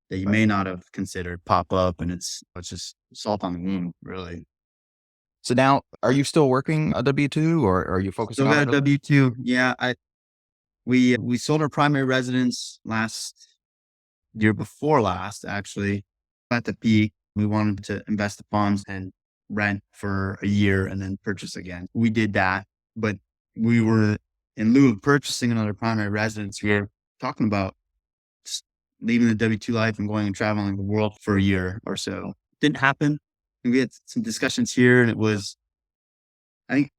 Speaker 1: that you may not have considered pop up, and it's just salt on the wound, really.
Speaker 3: So now, are you still working a W-2, or are you focusing
Speaker 1: Still
Speaker 3: on
Speaker 1: got a W-2? Yeah, we sold our primary residence year before last, actually. At the peak, we wanted to invest the funds and rent for a year and then purchase again. We did that, but we were, in lieu of purchasing another primary residence, we were talking about just leaving the W-2 life and going and traveling the world for a year or so. Didn't happen. And we had some discussions here, and it was, I think,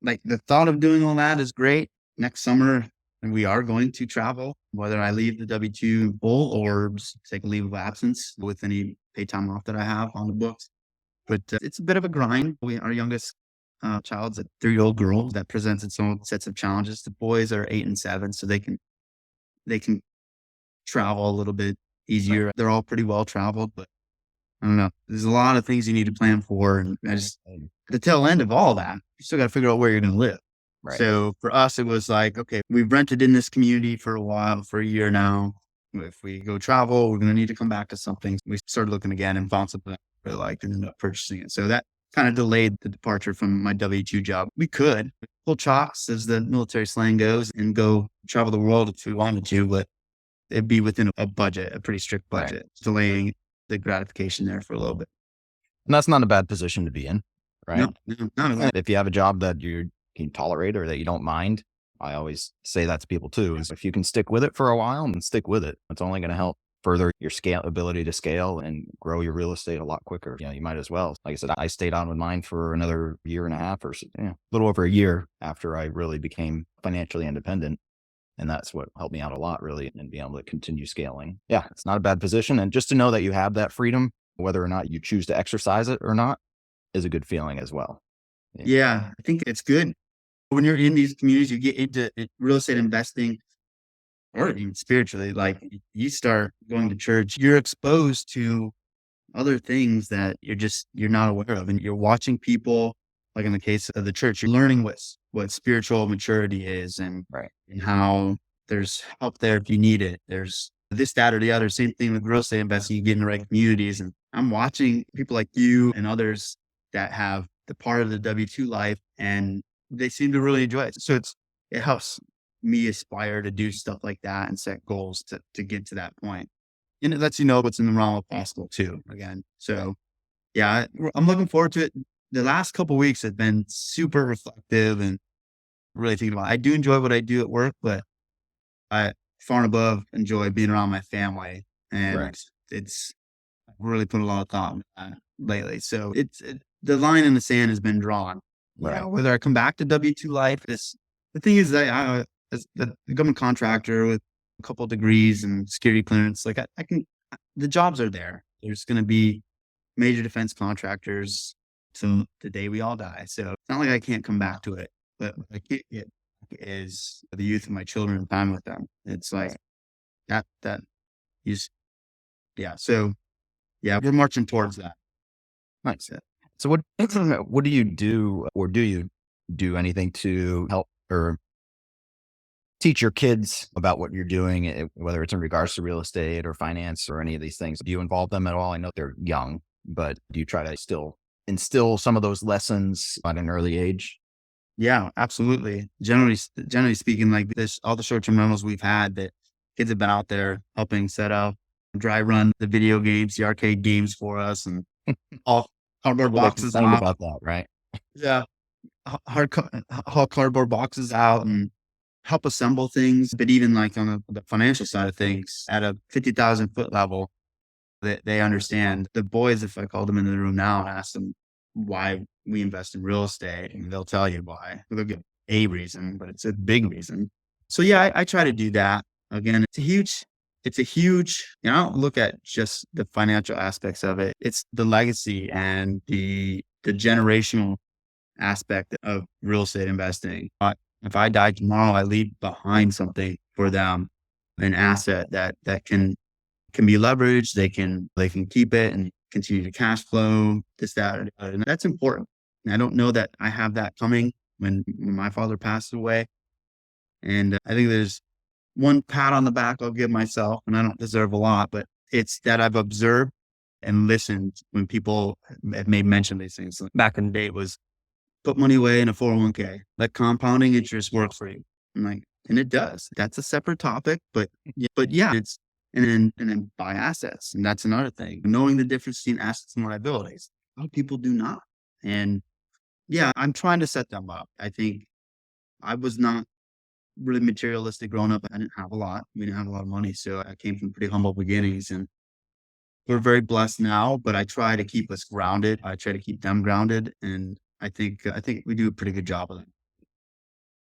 Speaker 1: like the thought of doing all that is great. Next summer, and we are going to travel, whether I leave the W-2 full or just take a leave of absence with any paid time off that I have on the books. But it's a bit of a grind. Our youngest child's a 3-year-old girl that presents its own sets of challenges. The boys are 8 and 7, so they can travel a little bit easier. They're all pretty well traveled, but I don't know. There's a lot of things you need to plan for. And at the tail end of all that, you still got to figure out where you're going to live.
Speaker 3: Right.
Speaker 1: So for us, it was like, okay, we've rented in this community for a year now. If we go travel, we're going to need to come back to something. We started looking again and found something that we liked and ended up purchasing it. So that kind of delayed the departure from my W-2 job. We could pull chocks, as the military slang goes, and go travel the world if we wanted to, but it'd be within a budget, a pretty strict budget, delaying the gratification there for a little bit.
Speaker 3: And that's not a bad position to be in. right?
Speaker 1: No, none of that.
Speaker 3: If you have a job that you can tolerate or that you don't mind, I always say that to people too, is if you can stick with it for a while, then stick with it. It's only going to help further your ability to scale and grow your real estate a lot quicker. You might as well. Like I said, I stayed on with mine for another year and a half or a little over a year after I really became financially independent. And that's what helped me out a lot, really, and being able to continue scaling. Yeah, it's not a bad position. And just to know that you have that freedom, whether or not you choose to exercise it or not, is a good feeling as well.
Speaker 1: Yeah, I think it's good. When you're in these communities, you get into real estate investing or even spiritually, like you start going to church, you're exposed to other things that you're not aware of. And you're watching people, like in the case of the church, you're learning what spiritual maturity is and how there's help there if you need it. There's this, that, or the other. Same thing with real estate investing. You get in the right communities. And I'm watching people like you and others that have the part of the W-2 life and they seem to really enjoy it. So it helps me aspire to do stuff like that and set goals to get to that point. And it lets you know what's in the realm of possible too, again. So yeah, I'm looking forward to it. The last couple of weeks have been super reflective and really thinking about it. I do enjoy what I do at work, but I far and above enjoy being around my family. And it's really put a lot of thought into that lately. So the line in the sand has been drawn.
Speaker 3: Right.
Speaker 1: Whether I come back to W-2 life, the thing is that I as the government contractor with a couple of degrees and security clearance, like I can, the jobs are there. There's going to be major defense contractors till the day we all die. So it's not like I can't come back to it, but what I can't get is the youth of my children and time with them. It's like that So yeah, we're marching towards that.
Speaker 3: Nice. So what do you do, or do you do anything to help or teach your kids about what you're doing, whether it's in regards to real estate or finance or any of these things? Do you involve them at all? I know they're young, but do you try to still instill some of those lessons at an early age?
Speaker 1: Yeah, absolutely. Generally speaking, like this, all the short-term rentals we've had, that kids have been out there helping set up, dry run the video games, the arcade games for us, and all cardboard boxes out.
Speaker 3: About that, right?
Speaker 1: Yeah, haul cardboard boxes out and help assemble things. But even like on the financial side of things, at a 50,000 foot level, they understand. The boys, if I called them into the room now and asked them why we invest in real estate, and they'll tell you why. They'll give a reason, but it's a big reason. So yeah, I try to do that. Again, it's a huge, I don't look at just the financial aspects of it. It's the legacy and the generational aspect of real estate investing. If I die tomorrow, I leave behind something for them, an asset that can be leveraged. They can keep it and continue to cash flow, this, that, or the other. And that's important. And I don't know that I have that coming when my father passed away. And I think there's one pat on the back I'll give myself, and I don't deserve a lot, but it's that I've observed and listened when people have made mention of these things. Like back in the day, it was put money away in a 401k, let compounding interest work for you. And it does. That's a separate topic, but yeah, and then buy assets. And that's another thing. Knowing the difference between assets and liabilities. A lot of people do not. And yeah, I'm trying to set them up. I think I was not really materialistic growing up. I didn't have a lot. We didn't have a lot of money. So I came from pretty humble beginnings, and we're very blessed now, but I try to keep us grounded. I try to keep them grounded. And I think we do a pretty good job of that.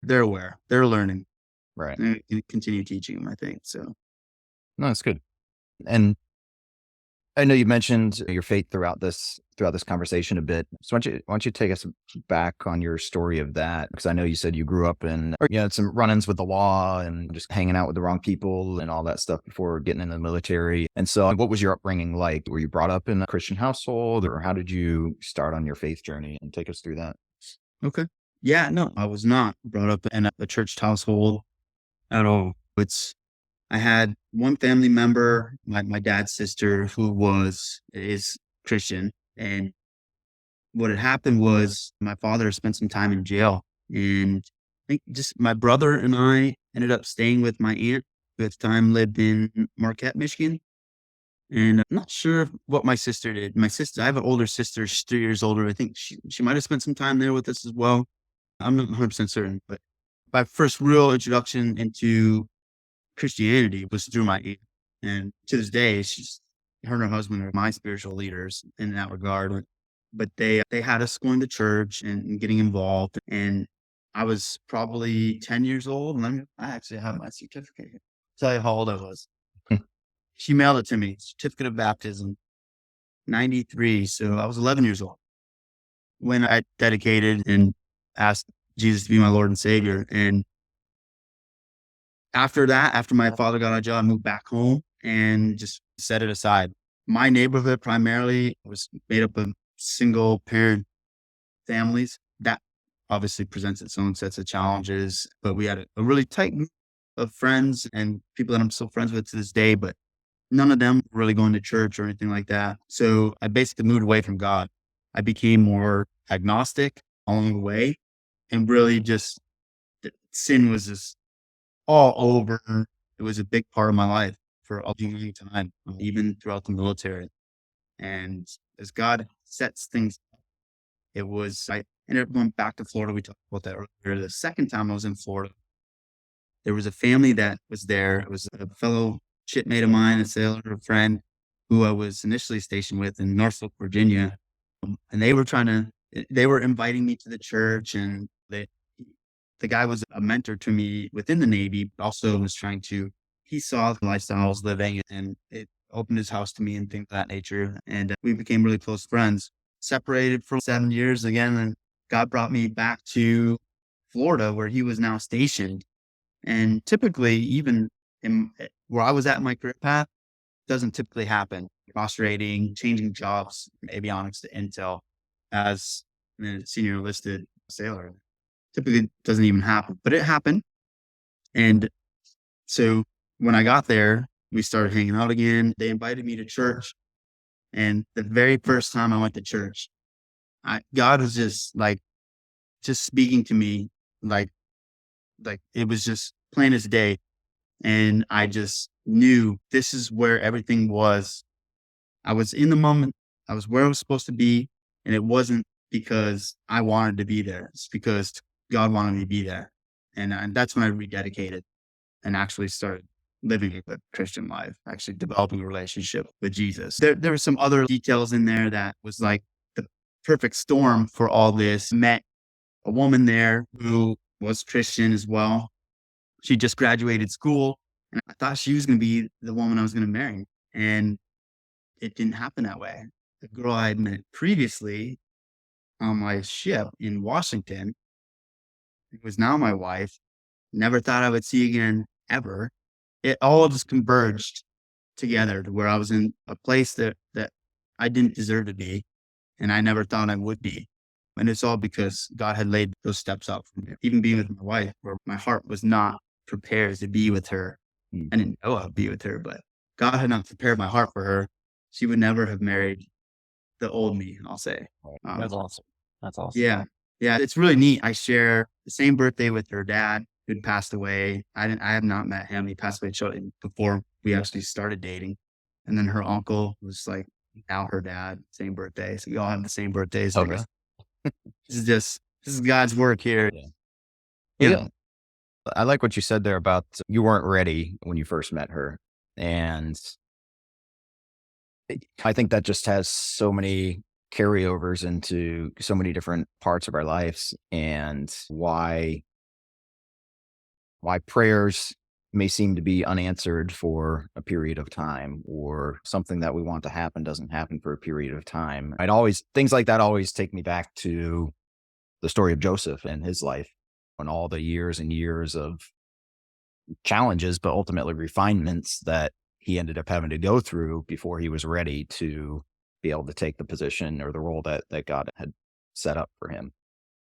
Speaker 1: They're aware, they're learning,
Speaker 3: Right.
Speaker 1: and continue teaching them, I think. So
Speaker 3: No, that's good. And I know you mentioned your faith throughout this conversation a bit. So why don't you take us back on your story of that? Because I know you said you grew up in, or you had some run-ins with the law and just hanging out with the wrong people and all that stuff before getting in the military. And so what was your upbringing like? Were you brought up in a Christian household, or how did you start on your faith journey? And take us through that.
Speaker 1: okay. Yeah, no, I was not brought up in a church household at all. I had one family member, my dad's sister, who is Christian. And what had happened was my father spent some time in jail. And I think just my brother and I ended up staying with my aunt, who at the time lived in Marquette, Michigan. And I'm not sure what my sister did. My sister, I have an older sister. She's 3 years older. I think she might have spent some time there with us as well. I'm not 100% certain, but my first real introduction into Christianity was through my aunt. And to this day, her and her husband are my spiritual leaders in that regard. But they had us going to church and getting involved. And I was probably 10 years old. And I actually have my certificate here. Tell you how old I was. She mailed it to me, certificate of baptism, 93. So I was 11 years old when I dedicated and asked Jesus to be my Lord and Savior. And after that, after my father got a job, I moved back home and just set it aside. My neighborhood primarily was made up of single parent families. That obviously presents its own sets of challenges, but we had a really tight group of friends and people that I'm still friends with to this day, but none of them were really going to church or anything like that. So I basically moved away from God. I became more agnostic along the way, and really just sin was just all over. It was a big part of my life for a long time, even throughout the military. And as God sets things, I ended up going back to Florida. We talked about that earlier. The second time I was in Florida, there was a family that was there. It was a fellow shipmate of mine, a sailor, a friend who I was initially stationed with in Norfolk, Virginia. And they were inviting me to the church, and the guy was a mentor to me within the Navy, but also he saw the lifestyle I was living, and it opened his house to me and things of that nature. And we became really close friends, separated for 7 years again. And God brought me back to Florida where he was now stationed. And typically, even where I was at in my career path, doesn't typically happen. Cross-rating, changing jobs from avionics to intel as a senior enlisted sailor. Typically doesn't even happen, but it happened. And so when I got there, we started hanging out again. They invited me to church. And the very first time I went to church, God was just speaking to me like it was just plain as day. And I just knew this is where everything was. I was in the moment. I was where I was supposed to be. And it wasn't because I wanted to be there. It's because God wanted me to be there. And that's when I rededicated and actually started living a Christian life, actually developing a relationship with Jesus. There were some other details in there that was like the perfect storm for all this. Met a woman there who was Christian as well. She just graduated school, and I thought she was going to be the woman I was going to marry. And it didn't happen that way. The girl I had met previously on my ship in Washington, who was now my wife, never thought I would see again ever. It all just converged together to where I was in a place that I didn't deserve to be, and I never thought I would be. And it's all because God had laid those steps out for me. Even being with my wife, where my heart was not prepared to be with her. I didn't know I'd be with her, but God had not prepared my heart for her. She would never have married the old me, I'll say.
Speaker 4: That's awesome. That's awesome.
Speaker 1: Yeah. Yeah. It's really neat. I share the same birthday with her dad, who'd passed away. I have not met him. He passed away shortly before we actually started dating. And then her uncle was now her dad, same birthday. So we all have the same birthdays.
Speaker 3: Okay.
Speaker 1: This is God's work here.
Speaker 3: Yeah. I like what you said there about you weren't ready when you first met her. And I think that just has so many carryovers into so many different parts of our lives, and why prayers may seem to be unanswered for a period of time, or something that we want to happen doesn't happen for a period of time. Things like that always take me back to the story of Joseph and his life, and all the years and years of challenges, but ultimately refinements that he ended up having to go through before he was ready to be able to take the position or the role that God had set up for him.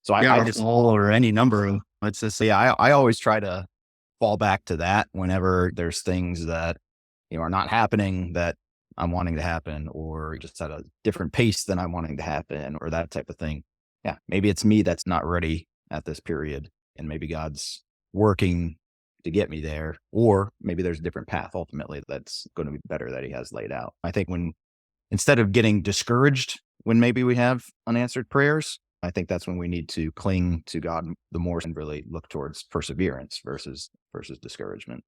Speaker 3: So I just,
Speaker 1: or any number of, let's just say,
Speaker 3: I always try to fall back to that whenever there's things that, are not happening that I'm wanting to happen, or just at a different pace than I'm wanting to happen, or that type of thing. Yeah. Maybe it's me that's not ready at this period, and maybe God's working to get me there, or maybe there's a different path ultimately that's going to be better that he has laid out. I think instead of getting discouraged when maybe we have unanswered prayers, I think that's when we need to cling to God the more and really look towards perseverance versus discouragement.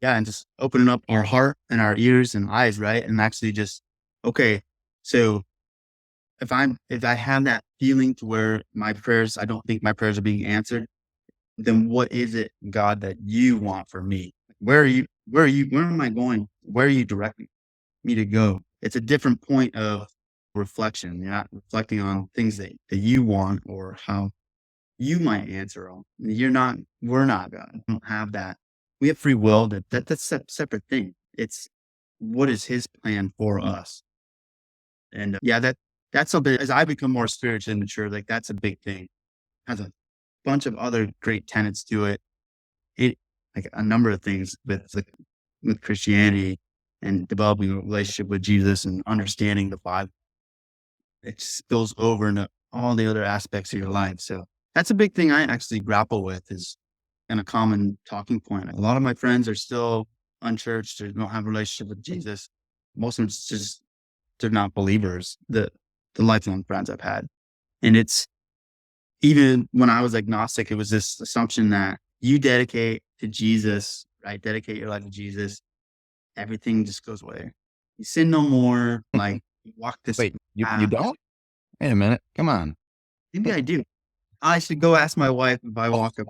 Speaker 1: Yeah. And just opening up our heart and our ears and eyes, right? And actually just, okay, so if I have that feeling to where I don't think my prayers are being answered, then what is it, God, that you want for me? Where am I going? Where are you directing me to go? It's a different point of reflection. You're not reflecting on things that you want or how you might answer them. We're not God. We don't have that. We have free will. That's a separate thing. It's what is his plan for us? And that's something, as I become more spiritually mature, like that's a big thing. Has a bunch of other great tenets to it. Like a number of things with Christianity and developing a relationship with Jesus and understanding the Bible. It spills over into all the other aspects of your life. So that's a big thing I actually grapple with, is and a common talking point. A lot of my friends are still unchurched or don't have a relationship with Jesus. Most of them just, they're not believers, the lifelong friends I've had. And it's, even when I was agnostic, it was this assumption that you dedicate to Jesus, right? Dedicate your life to Jesus. Everything just goes away. You sin no more. Like, you walk this.
Speaker 3: Wait, you
Speaker 1: path.
Speaker 3: don't? Wait a minute. Come on.
Speaker 1: Maybe I do. I should go ask my wife if I walk up.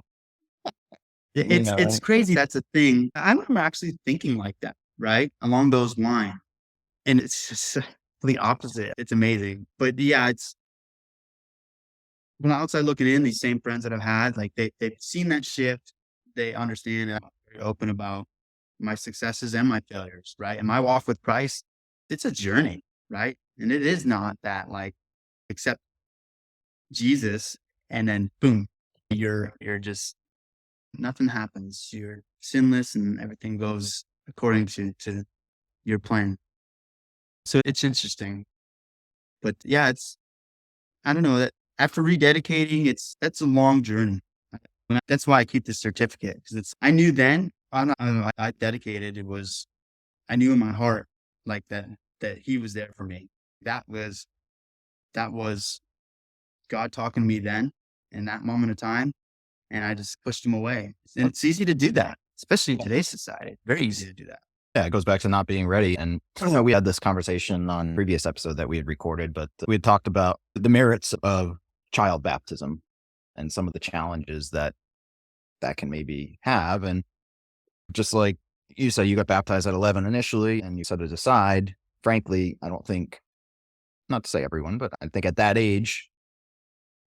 Speaker 1: It's
Speaker 4: right?
Speaker 1: crazy. That's a thing. I remember actually thinking like that, right? Along those lines. And it's just the opposite. It's amazing. But yeah, it's, when outside looking in, these same friends that I've had, like they've seen that shift. They understand, and I'm very open about my successes and my failures, right? And my walk with Christ, it's a journey, right? And it is not that like, accept Jesus and then boom, you're just, nothing happens. You're sinless and everything goes according to your plan. So it's interesting. But yeah, I don't know, that after rededicating, that's a long journey. That's why I keep this certificate, because I knew then, I dedicated, I knew in my heart like that he was there for me. That was God talking to me then in that moment of time. And I just pushed him away. And it's easy to do that, especially in today's society. Very easy to do that.
Speaker 3: Yeah, it goes back to not being ready. And we had this conversation on a previous episode that we had recorded, but we had talked about the merits of child baptism and some of the challenges that can maybe have. And just like you said, you got baptized at 11 initially and you set it aside. Frankly, I don't think, not to say everyone, but I think at that age,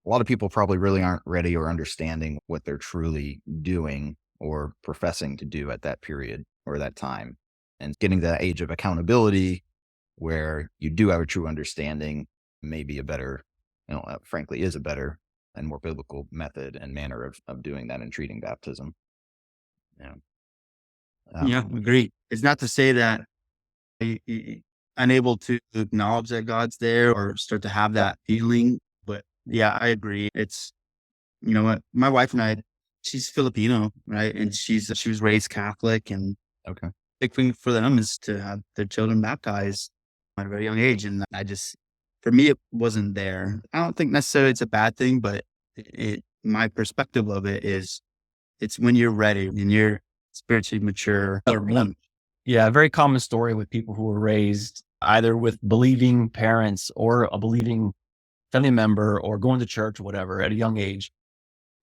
Speaker 3: a lot of people probably really aren't ready or understanding what they're truly doing or professing to do at that period or that time. And getting to that age of accountability where you do have a true understanding may be a better, frankly, is a better and more biblical method and manner of doing that and treating baptism. Yeah.
Speaker 1: Yeah, agree. It's not to say that you're unable to acknowledge that God's there or start to have that feeling. But yeah, I agree. It's, you know what, my wife and I, she's Filipino, right? And she was raised Catholic, and
Speaker 3: Okay.
Speaker 1: big thing for them is to have their children baptized at a very young age. And for me, it wasn't there. I don't think necessarily it's a bad thing, but my perspective of it is, it's when you're ready and you're spiritually mature.
Speaker 4: Yeah, a very common story with people who were raised either with believing parents or a believing family member or going to church or whatever at a young age.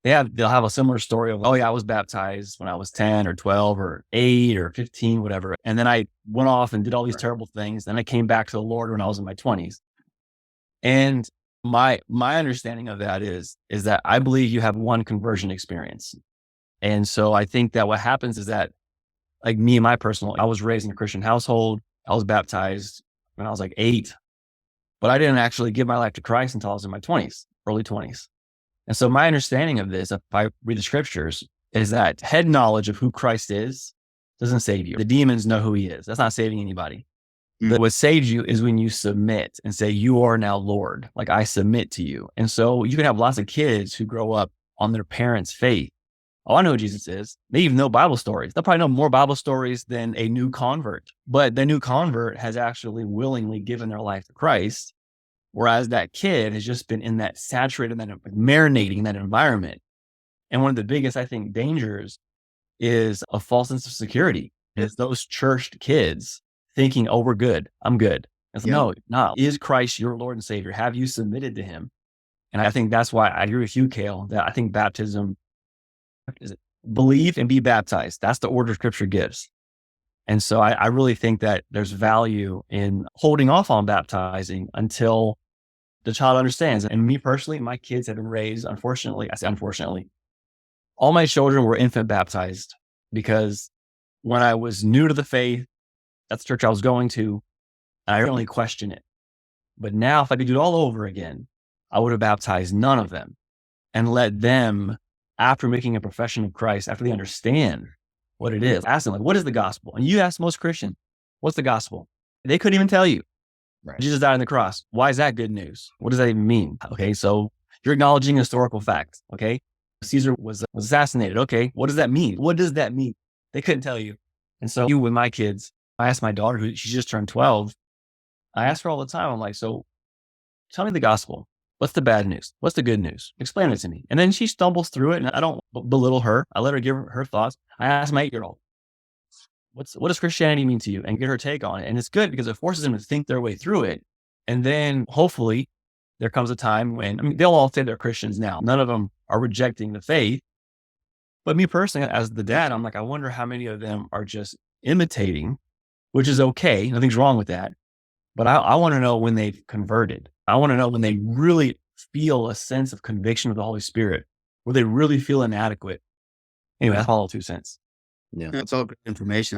Speaker 4: They'll have a similar story of, oh yeah, I was baptized when I was 10 or 12 or 8 or 15, whatever. And then I went off and did all these terrible things. Then I came back to the Lord when I was in my 20s. And my understanding of that is that I believe you have one conversion experience. And so I think that what happens is that, like me and I was raised in a Christian household. I was baptized when I was like 8, but I didn't actually give my life to Christ until I was in my 20s, early 20s. And so my understanding of this, if I read the scriptures, is that head knowledge of who Christ is doesn't save you. The demons know who he is. That's not saving anybody.
Speaker 1: Mm.
Speaker 4: What saves you is when you submit and say, you are now Lord. Like, I submit to you. And so you can have lots of kids who grow up on their parents' faith, Oh, I know who Jesus is. They even know Bible stories. They'll probably know more Bible stories than a new convert. But the new convert has actually willingly given their life to Christ, whereas that kid has just been in that saturated, that marinating in that environment. And one of the biggest, I think, dangers is a false sense of security. Is those churched kids thinking, "Oh, we're good. I'm good." It's
Speaker 1: Yeah.
Speaker 4: no, not. Is Christ your Lord and Savior? Have you submitted to Him? And I think that's why I agree with you, Cale, that I think baptism is believe and be baptized. That's the order Scripture gives. And so I really think that there's value in holding off on baptizing until the child understands. And me personally, my kids have been raised, unfortunately, I say unfortunately, all my children were infant baptized because when I was new to the faith, that's the church I was going to, and I didn't really question it. But now if I could do it all over again, I would have baptized none of them and let them, after making a profession of Christ, after they understand what it is, ask them, like, what is the gospel? And you ask most Christians, what's the gospel? They couldn't even tell you.
Speaker 3: Right.
Speaker 4: Jesus died on the cross. Why is that good news? What does that even mean? Okay, so you're acknowledging historical facts. Okay, Caesar was assassinated. Okay, what does that mean? What does that mean? They couldn't tell you. And so with my kids, I asked my daughter, who she just turned 12, I ask her all the time, I'm like, so tell me the gospel. What's the bad news? What's the good news? Explain it to me. And then she stumbles through it, and I don't belittle her. I let her give her thoughts. I ask my 8-year-old, what does Christianity mean to you? And get her take on it. And it's good because it forces them to think their way through it. And then hopefully there comes a time when, I mean, they'll all say they're Christians now. None of them are rejecting the faith. But me personally, as the dad, I'm like, I wonder how many of them are just imitating, which is okay. Nothing's wrong with that. But I want to know when they've converted. I want to know when they really feel a sense of conviction of the Holy Spirit, where they really feel inadequate. Anyway, that's all 2 cents.
Speaker 3: Yeah.
Speaker 1: That's all great information.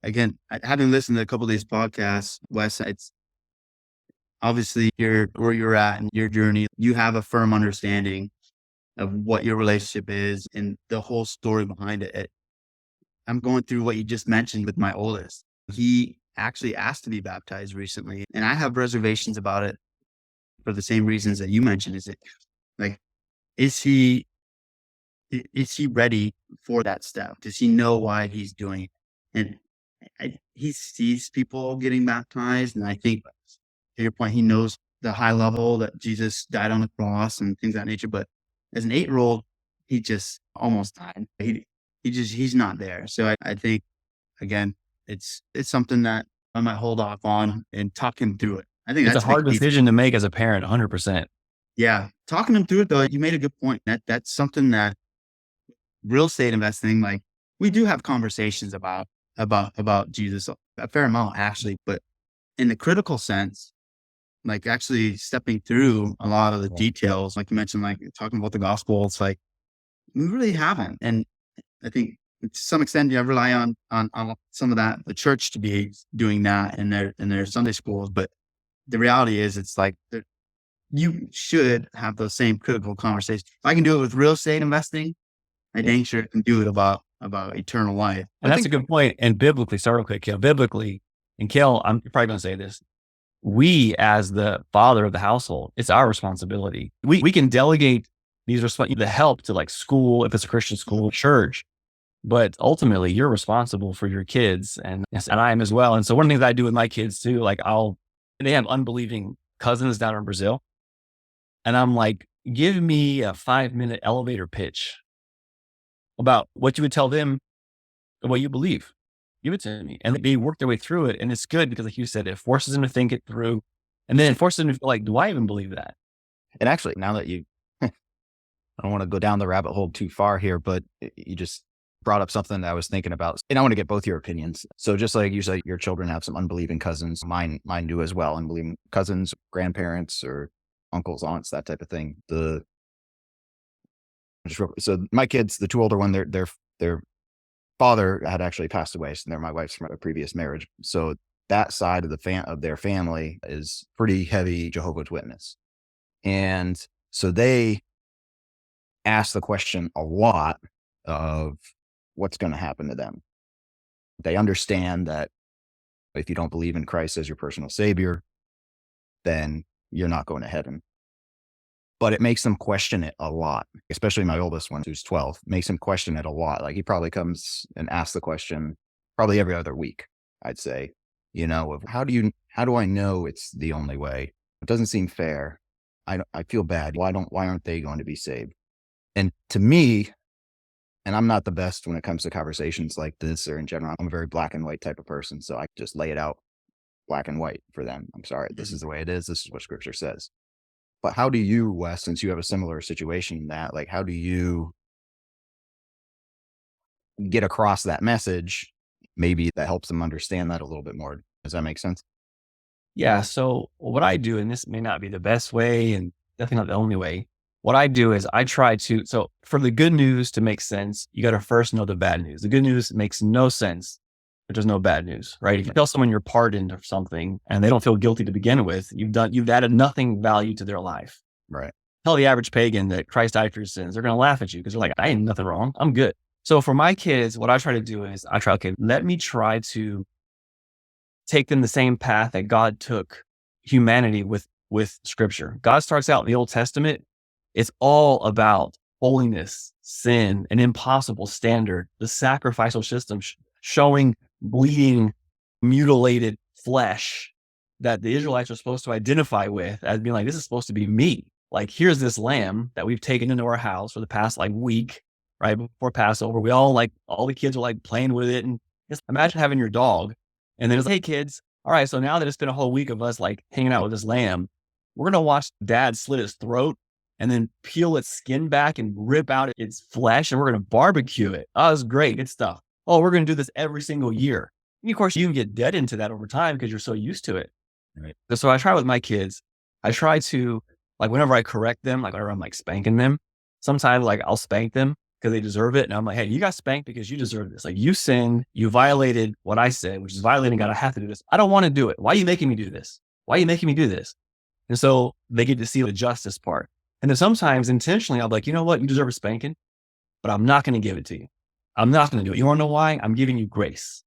Speaker 1: Having listened to a couple of these podcasts, Wes, it's obviously where you're at in your journey. You have a firm understanding of what your relationship is and the whole story behind it. I'm going through what you just mentioned with my oldest. He actually asked to be baptized recently, and I have reservations about it for the same reasons that you mentioned. Is it like, is he ready for that step? Does he know why he's doing it? And he sees people getting baptized, and I think, to your point, he knows the high level that Jesus died on the cross and things of that nature. But as an 8-year-old, he just almost died. He's not there. So I think, again, it's something that I might hold off on and talk him through it. I think
Speaker 4: It's
Speaker 1: that's
Speaker 4: a hard
Speaker 1: the key.
Speaker 4: decision to make as a parent, 100%.
Speaker 1: Yeah, talking him through it though, you made a good point. That's something that real estate investing, like, we do have conversations about Jesus a fair amount actually, but in the critical sense, like actually stepping through a lot of the details, like you mentioned, like talking about the gospel, it's like we really haven't. And I think to some extent, you rely on some of that, the church to be doing that in their Sunday schools. But the reality is, it's like you should have those same critical conversations. If I can do it with real estate investing, I dang sure can do it about eternal life.
Speaker 4: And that's a good point. And biblically, sorry, real quick, Cale, biblically, and Cale, I'm probably going to say this. We, as the father of the household, it's our responsibility. We can delegate the help to like school, if it's a Christian school, church, but ultimately you're responsible for your kids, and I am as well. And so one of the things I do with my kids too, like they have unbelieving cousins down in Brazil, and I'm like, give me a 5-minute elevator pitch about what you would tell them, what you believe. Give it to me. And they work their way through it. And it's good because, like you said, it forces them to think it through. And then it forces them to feel like, do I even believe that?
Speaker 3: And actually, now that I don't want to go down the rabbit hole too far here, but you just brought up something that I was thinking about. And I want to get both your opinions. So just like you said, your children have some unbelieving cousins. Mine do as well. Unbelieving cousins, grandparents, or uncles, aunts, that type of thing. So my kids, the 2 older one, their father had actually passed away. So they're my wife's from a previous marriage. So that side of their family is pretty heavy Jehovah's Witness. And so they ask the question a lot of what's going to happen to them. They understand that if you don't believe in Christ as your personal savior, then you're not going to heaven. but it makes them question it a lot, especially my oldest one, who's 12, makes him question it a lot. Like he probably comes and asks the question probably every other week, I'd say, of how do I know it's the only way? It doesn't seem fair. I feel bad. Why aren't they going to be saved? And to me, and I'm not the best when it comes to conversations like this or in general, I'm a very black and white type of person. So I just lay it out black and white for them. I'm sorry. This is the way it is. This is what scripture says. But how do you, Wes, since you have a similar situation like, how do you get across that message? Maybe that helps them understand that a little bit more. Does that make sense?
Speaker 4: Yeah. So what I do, and this may not be the best way and definitely not the only way, what I do is I try to, so for the good news to make sense, you got to first know the bad news. The good news makes no sense if there's no bad news, right? If you tell someone you're pardoned or something and they don't feel guilty to begin with, you've added nothing value to their life.
Speaker 3: Right.
Speaker 4: Tell the average pagan that Christ died for your sins. They're going to laugh at you because they're like, I ain't nothing wrong. I'm good. So for my kids, what I try to do is let me try to take them the same path that God took humanity with scripture. God starts out in the Old Testament. It's all about holiness, sin, an impossible standard, the sacrificial system showing bleeding, mutilated flesh that the Israelites are supposed to identify with as being like, this is supposed to be me. Like, here's this lamb that we've taken into our house for the past week, right before Passover. We all the kids are playing with it. And just imagine having your dog and then it's hey kids, all right, so now that it's been a whole week of us hanging out with this lamb, we're going to watch dad slit its throat and then peel its skin back and rip out its flesh. And we're going to barbecue it. Oh, it's great. Good stuff. Oh, we're going to do this every single year. And of course you can get dead into that over time because you're so used to it. Right. So I try with my kids, I try to whenever I correct them, whenever I'm spanking them, sometimes I'll spank them because they deserve it. And I'm like, hey, you got spanked because you deserve this. You sinned, you violated what I said, which is violating God. I have to do this. I don't want to do it. Why are you making me do this? Why are you making me do this? And so they get to see the justice part. And then sometimes intentionally, I'll be like, you know what? You deserve a spanking, but I'm not going to give it to you. I'm not going to do it. You want to know why? I'm giving you grace.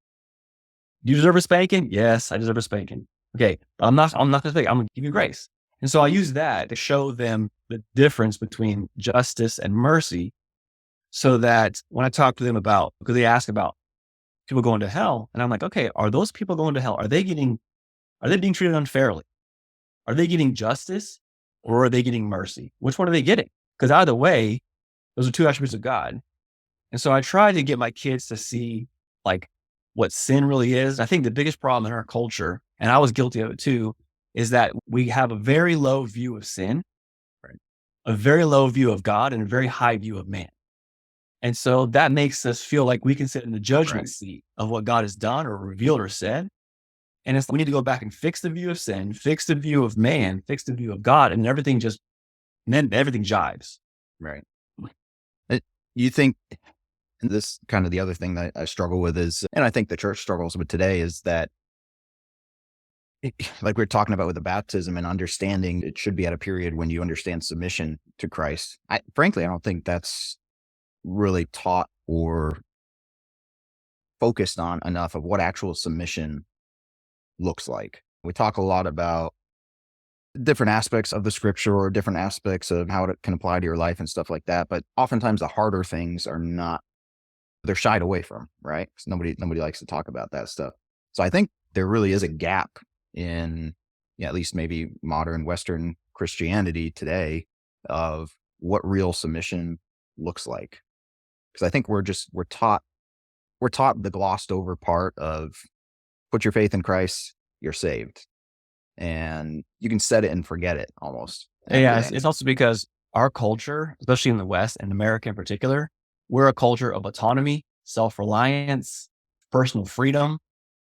Speaker 4: Do you deserve a spanking? Yes, I deserve a spanking. Okay. But I'm not going to spank. I'm going to give you grace. And so I use that to show them the difference between justice and mercy so that when I talk to them because they ask about people going to hell, and I'm like, okay, are those people going to hell? Are they being treated unfairly? Are they getting justice or are they getting mercy? Which one are they getting? Because either way, those are two attributes of God. And so I try to get my kids to see what sin really is. I think the biggest problem in our culture, and I was guilty of it too, is that we have a very low view of sin, right? A very low view of God and a very high view of man. And so that makes us feel like we can sit in the judgment seat of what God has done or revealed or said. And we need to go back and fix the view of sin, fix the view of man, fix the view of God, and everything jives.
Speaker 3: Right. You think, and this kind of the other thing that I struggle with is, and I think the church struggles with today, is that like we were talking about with the baptism and understanding, it should be at a period when you understand submission to Christ. Frankly, I don't think that's really taught or focused on enough of what actual submission looks like. We talk a lot about different aspects of the scripture or different aspects of how it can apply to your life and stuff like that. But oftentimes the harder things they're shied away from, right? 'Cause nobody likes to talk about that stuff. So I think there really is a gap in, at least maybe modern Western Christianity today of what real submission looks like. Because I think we're taught the glossed over part of put your faith in Christ, you're saved. And you can set it and forget it almost.
Speaker 4: Yeah, it's also because our culture, especially in the West and America in particular, we're a culture of autonomy, self-reliance, personal freedom.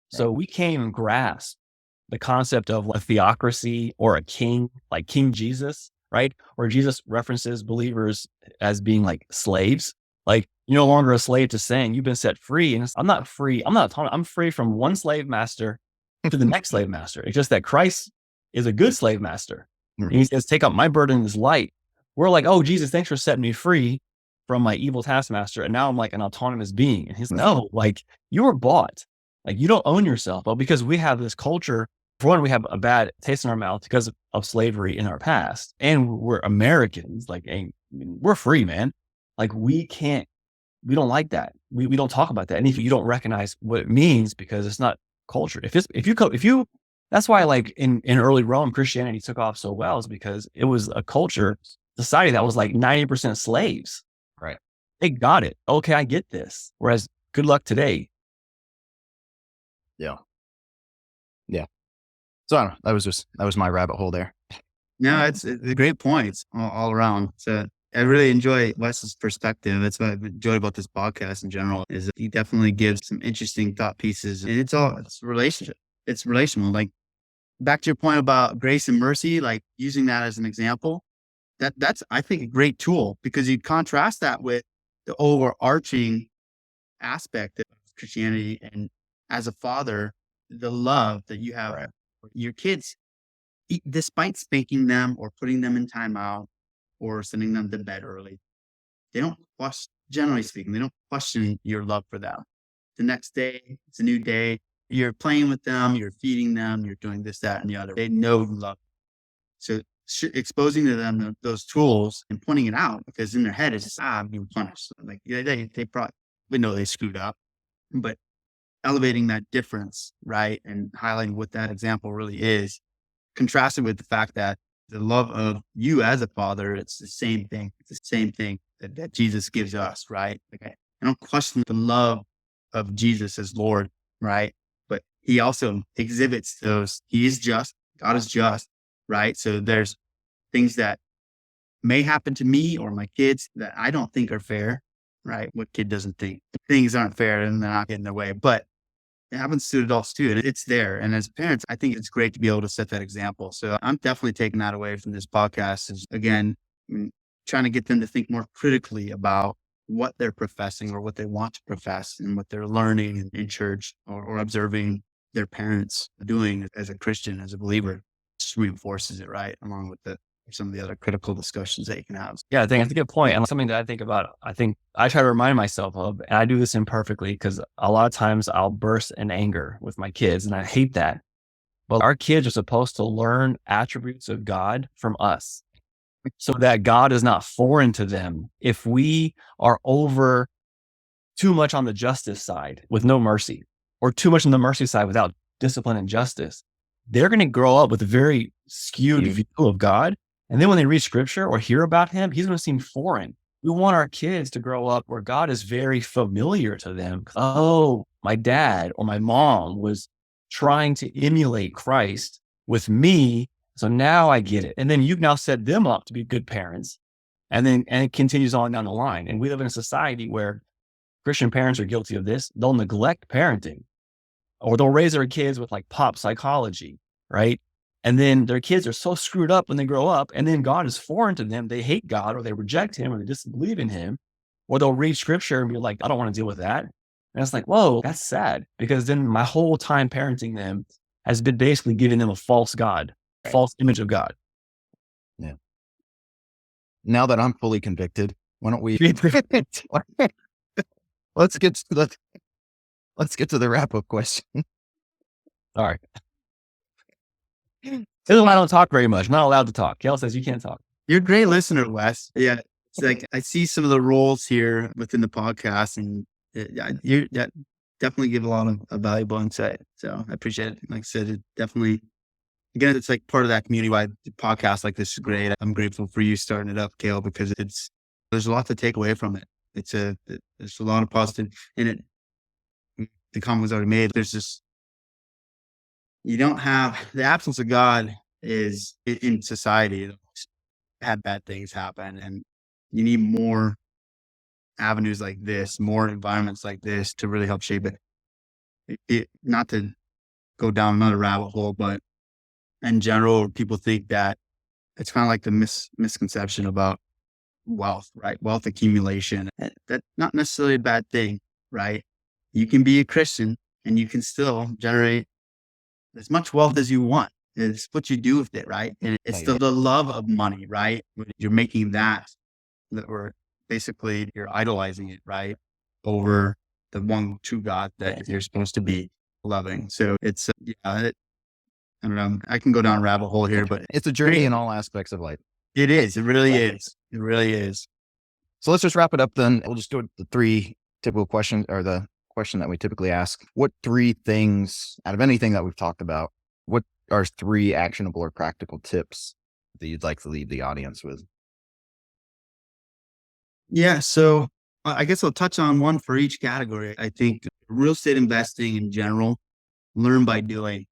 Speaker 4: So we can't even grasp the concept of a theocracy or a king, like King Jesus, right? Or Jesus references believers as being like slaves. Like, you're no longer a slave to sin. You've been set free. And I'm not free. I'm not autonomous. I'm free from one slave master to the next slave master. It's just that Christ is a good slave master. And he says, take up my burden is light. We're like, oh, Jesus, thanks for setting me free from my evil taskmaster. And now I'm like an autonomous being. And he's no, you were bought. You don't own yourself. But because we have this culture For one, we have a bad taste in our mouth because of slavery in our past, and we're Americans. Like, we're free, man. Like, we don't like that. We don't talk about that. And if you don't recognize what it means, because it's not culture. If you, that's why, like, in early Rome, Christianity took off so well, is because it was a culture society that was like 90% slaves.
Speaker 3: Right.
Speaker 4: They got it. Okay, I get this. Whereas, good luck today.
Speaker 3: Yeah. So I don't know, that was my rabbit hole there.
Speaker 1: No, it's a great points all around. So I really enjoy Wes's perspective. That's what I've enjoyed about this podcast in general, is that he definitely gives some interesting thought pieces, and it's relationship. It's relational. Like, back to your point about grace and mercy, like using that as an example, that's, I think, a great tool, because you contrast that with the overarching aspect of Christianity. And as a father, the love that you have for your kids, despite spanking them or putting them in timeout or sending them to bed early, they don't question, generally speaking, they don't question your love for them. The next day, it's a new day. You're playing with them, you're feeding them, you're doing this, that, and the other. They know love. So exposing to them those tools and pointing it out, because in their head it's just, I'm being punished. Like, they probably would know they screwed up, but elevating that difference, right, and highlighting what that example really is, contrasted with the fact that the love of you as a father, it's the same thing. It's the same thing that Jesus gives us, right? Like, I don't question the love of Jesus as Lord, right? But he also exhibits those. He is just. God is just, right? So there's things that may happen to me or my kids that I don't think are fair, right? What kid doesn't think things aren't fair and they're not getting their way? But it happens to adults too, and it's there. And as parents, I think it's great to be able to set that example. So I'm definitely taking that away from this podcast. Is, again, trying to get them to think more critically about what they're professing or what they want to profess and what they're learning in church, or observing their parents doing as a Christian, as a believer. Just reinforces it, right? Along with some of the other critical discussions that you can have.
Speaker 4: Yeah, I think that's a good point. And something that I think about, I think I try to remind myself of, and I do this imperfectly because a lot of times I'll burst in anger with my kids, and I hate that. But our kids are supposed to learn attributes of God from us, so that God is not foreign to them. If we are over too much on the justice side with no mercy, or too much on the mercy side without discipline and justice, they're going to grow up with a very skewed view of God. And then when they read scripture or hear about him, he's going to seem foreign. We want our kids to grow up where God is very familiar to them. Oh, my dad or my mom was trying to emulate Christ with me, so now I get it. And then you've now set them up to be good parents. And it continues on down the line. And we live in a society where Christian parents are guilty of this. They'll neglect parenting, or they'll raise their kids with like pop psychology, right? And then their kids are so screwed up when they grow up, and then God is foreign to them. They hate God, or they reject him, or they disbelieve in him, or they'll read scripture and be like, I don't want to deal with that. And it's like, whoa, that's sad, because then my whole time parenting them has been basically giving them a false God, false image of God.
Speaker 3: Yeah. Now that I'm fully convicted, why don't we let's get to the wrap up question.
Speaker 4: All right. This is why I don't talk very much. I'm not allowed to talk. Kel says you can't talk.
Speaker 1: You're a great listener, Wes. Yeah. It's like, I see some of the roles here within the podcast, and you definitely give a lot of valuable insight. So I appreciate it. Like I said, it definitely, again, it's like part of that community-wide podcast like this is great. I'm grateful for you starting it up, Kale, because there's a lot to take away from it. There's a lot of positive in it. The comment was already made. There's just, you don't have the absence of God is in society. Had bad things happen, and you need more avenues like this, more environments like this to really help shape it. Not to go down another rabbit hole, but in general, people think that it's kind of like the misconception about wealth, right? Wealth accumulation. That's not necessarily a bad thing, right? You can be a Christian and you can still generate as much wealth as you want. It's what you do with it, right? And it's the love of money, right? You're making that or basically you're idolizing it, right? Over the one true God that you're supposed to be loving. So it's, I don't know. I can go down a rabbit hole here, but
Speaker 3: It's a journey in all aspects of life.
Speaker 1: it is. It really is. It really is.
Speaker 3: So let's just wrap it up then. We'll just do the 3 typical questions, or the question that we typically ask. What 3 things out of anything that we've talked about, what are 3 actionable or practical tips that you'd like to leave the audience with?
Speaker 1: Yeah. So I guess I'll touch on one for each category. I think real estate investing in general, learn by doing,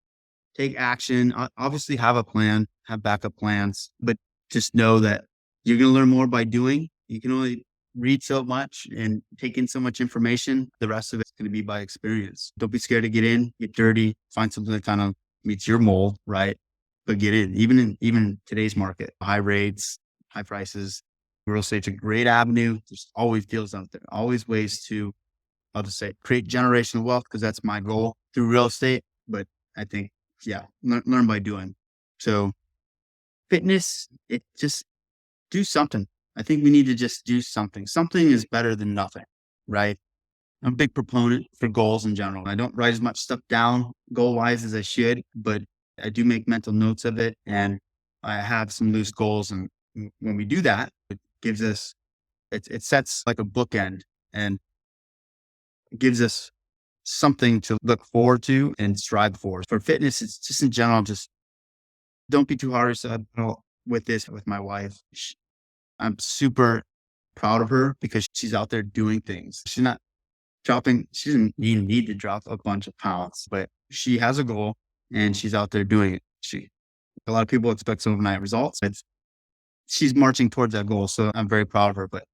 Speaker 1: take action. Obviously have a plan, have backup plans, but just know that you're going to learn more by doing. You can only read so much and take in so much information. The rest of it's going to be by experience. Don't be scared to get in, get dirty, find something that kind of meets your mold, right? But get in, even in today's market, high rates, high prices. Real estate's a great avenue. There's always deals out there, always ways to, I'll just say, create generational wealth, because that's my goal through real estate. But I think, learn by doing. So fitness, it just do something. I think we need to just do something. Something is better than nothing, right? I'm a big proponent for goals in general. I don't write as much stuff down goal-wise as I should, but I do make mental notes of it, and I have some loose goals. And when we do that, it gives us, it sets like a bookend, and it gives us something to look forward to and strive for. For fitness, it's just in general, just don't be too hard on yourself. With my wife, I'm super proud of her because she's out there doing things. She's not dropping, she doesn't even need to drop a bunch of pounds, but she has a goal and she's out there doing it. A lot of people expect some overnight results. She's marching towards that goal. So I'm very proud of her, but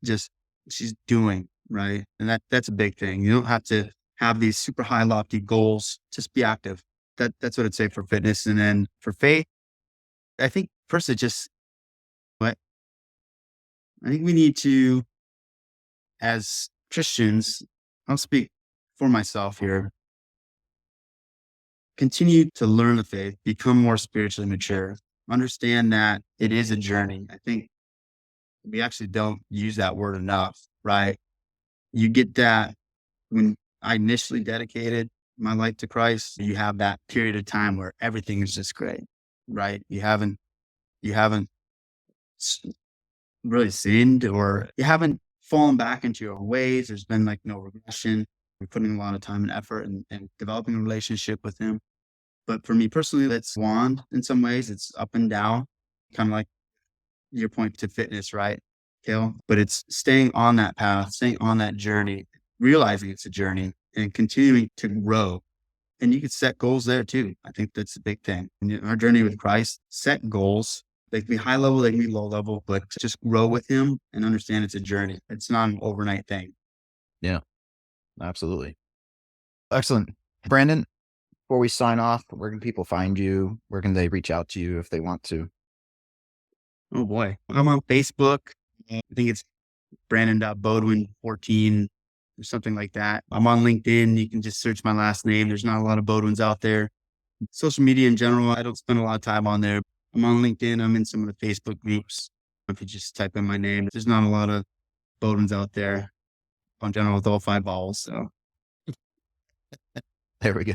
Speaker 1: just she's doing, right? And that's a big thing. You don't have to have these super high lofty goals. Just be active. That's what I'd say for fitness. And then for faith, I think first I think we need to, as Christians, I'll speak for myself here, continue to learn the faith, become more spiritually mature, understand that it is a journey. I think we actually don't use that word enough, right? You get that when I initially dedicated my life to Christ, you have that period of time where everything is just great, right? You haven't really sinned, or you haven't fallen back into your ways. There's been like no regression. You're putting a lot of time and effort and developing a relationship with him. But for me personally, that's wand in some ways. It's up and down, kind of like your point to fitness, right, Kale? But it's staying on that path, staying on that journey, realizing it's a journey and continuing to grow. And you can set goals there too. I think that's a big thing. In our journey with Christ, set goals. They can be high level, they can be low level, but just grow with him and understand it's a journey. It's not an overnight thing.
Speaker 3: Yeah, absolutely. Excellent. Brandon, before we sign off, where can people find you? Where can they reach out to you if they want to?
Speaker 1: Oh boy. I'm on Facebook. I think it's Brandon.Beaudoin14 or something like that. I'm on LinkedIn. You can just search my last name. There's not a lot of Beaudoins out there. Social media in general, I don't spend a lot of time on there. I'm on LinkedIn. I'm in some of the Facebook groups. If you just type in my name, there's not a lot of Beaudoins out there in general with all 5 vowels. So
Speaker 3: There we go.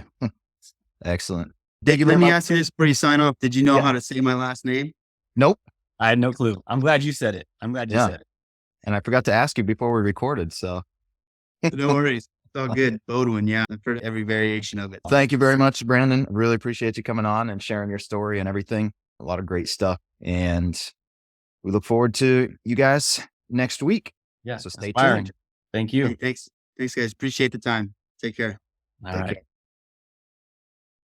Speaker 3: Excellent.
Speaker 1: let me ask you this before you sign off. Did you know
Speaker 3: Yeah.
Speaker 1: how to say my last name?
Speaker 3: Nope.
Speaker 4: I had no clue. I'm glad you said it. I'm glad you
Speaker 3: Yeah.
Speaker 4: said it.
Speaker 3: And I forgot to ask you before we recorded. So
Speaker 1: No worries. It's all good. Beaudoin. Yeah. I've heard every variation of it.
Speaker 3: thank you very much, Brandon. Really appreciate you coming on and sharing your story and everything. A lot of great stuff. And we look forward to you guys next week.
Speaker 4: Yeah.
Speaker 3: So stay
Speaker 4: inspiring.
Speaker 3: tuned.
Speaker 4: Thank you.
Speaker 1: Hey, thanks. Thanks, guys. Appreciate the time. Take care.
Speaker 4: All
Speaker 3: Take
Speaker 4: right.
Speaker 3: care.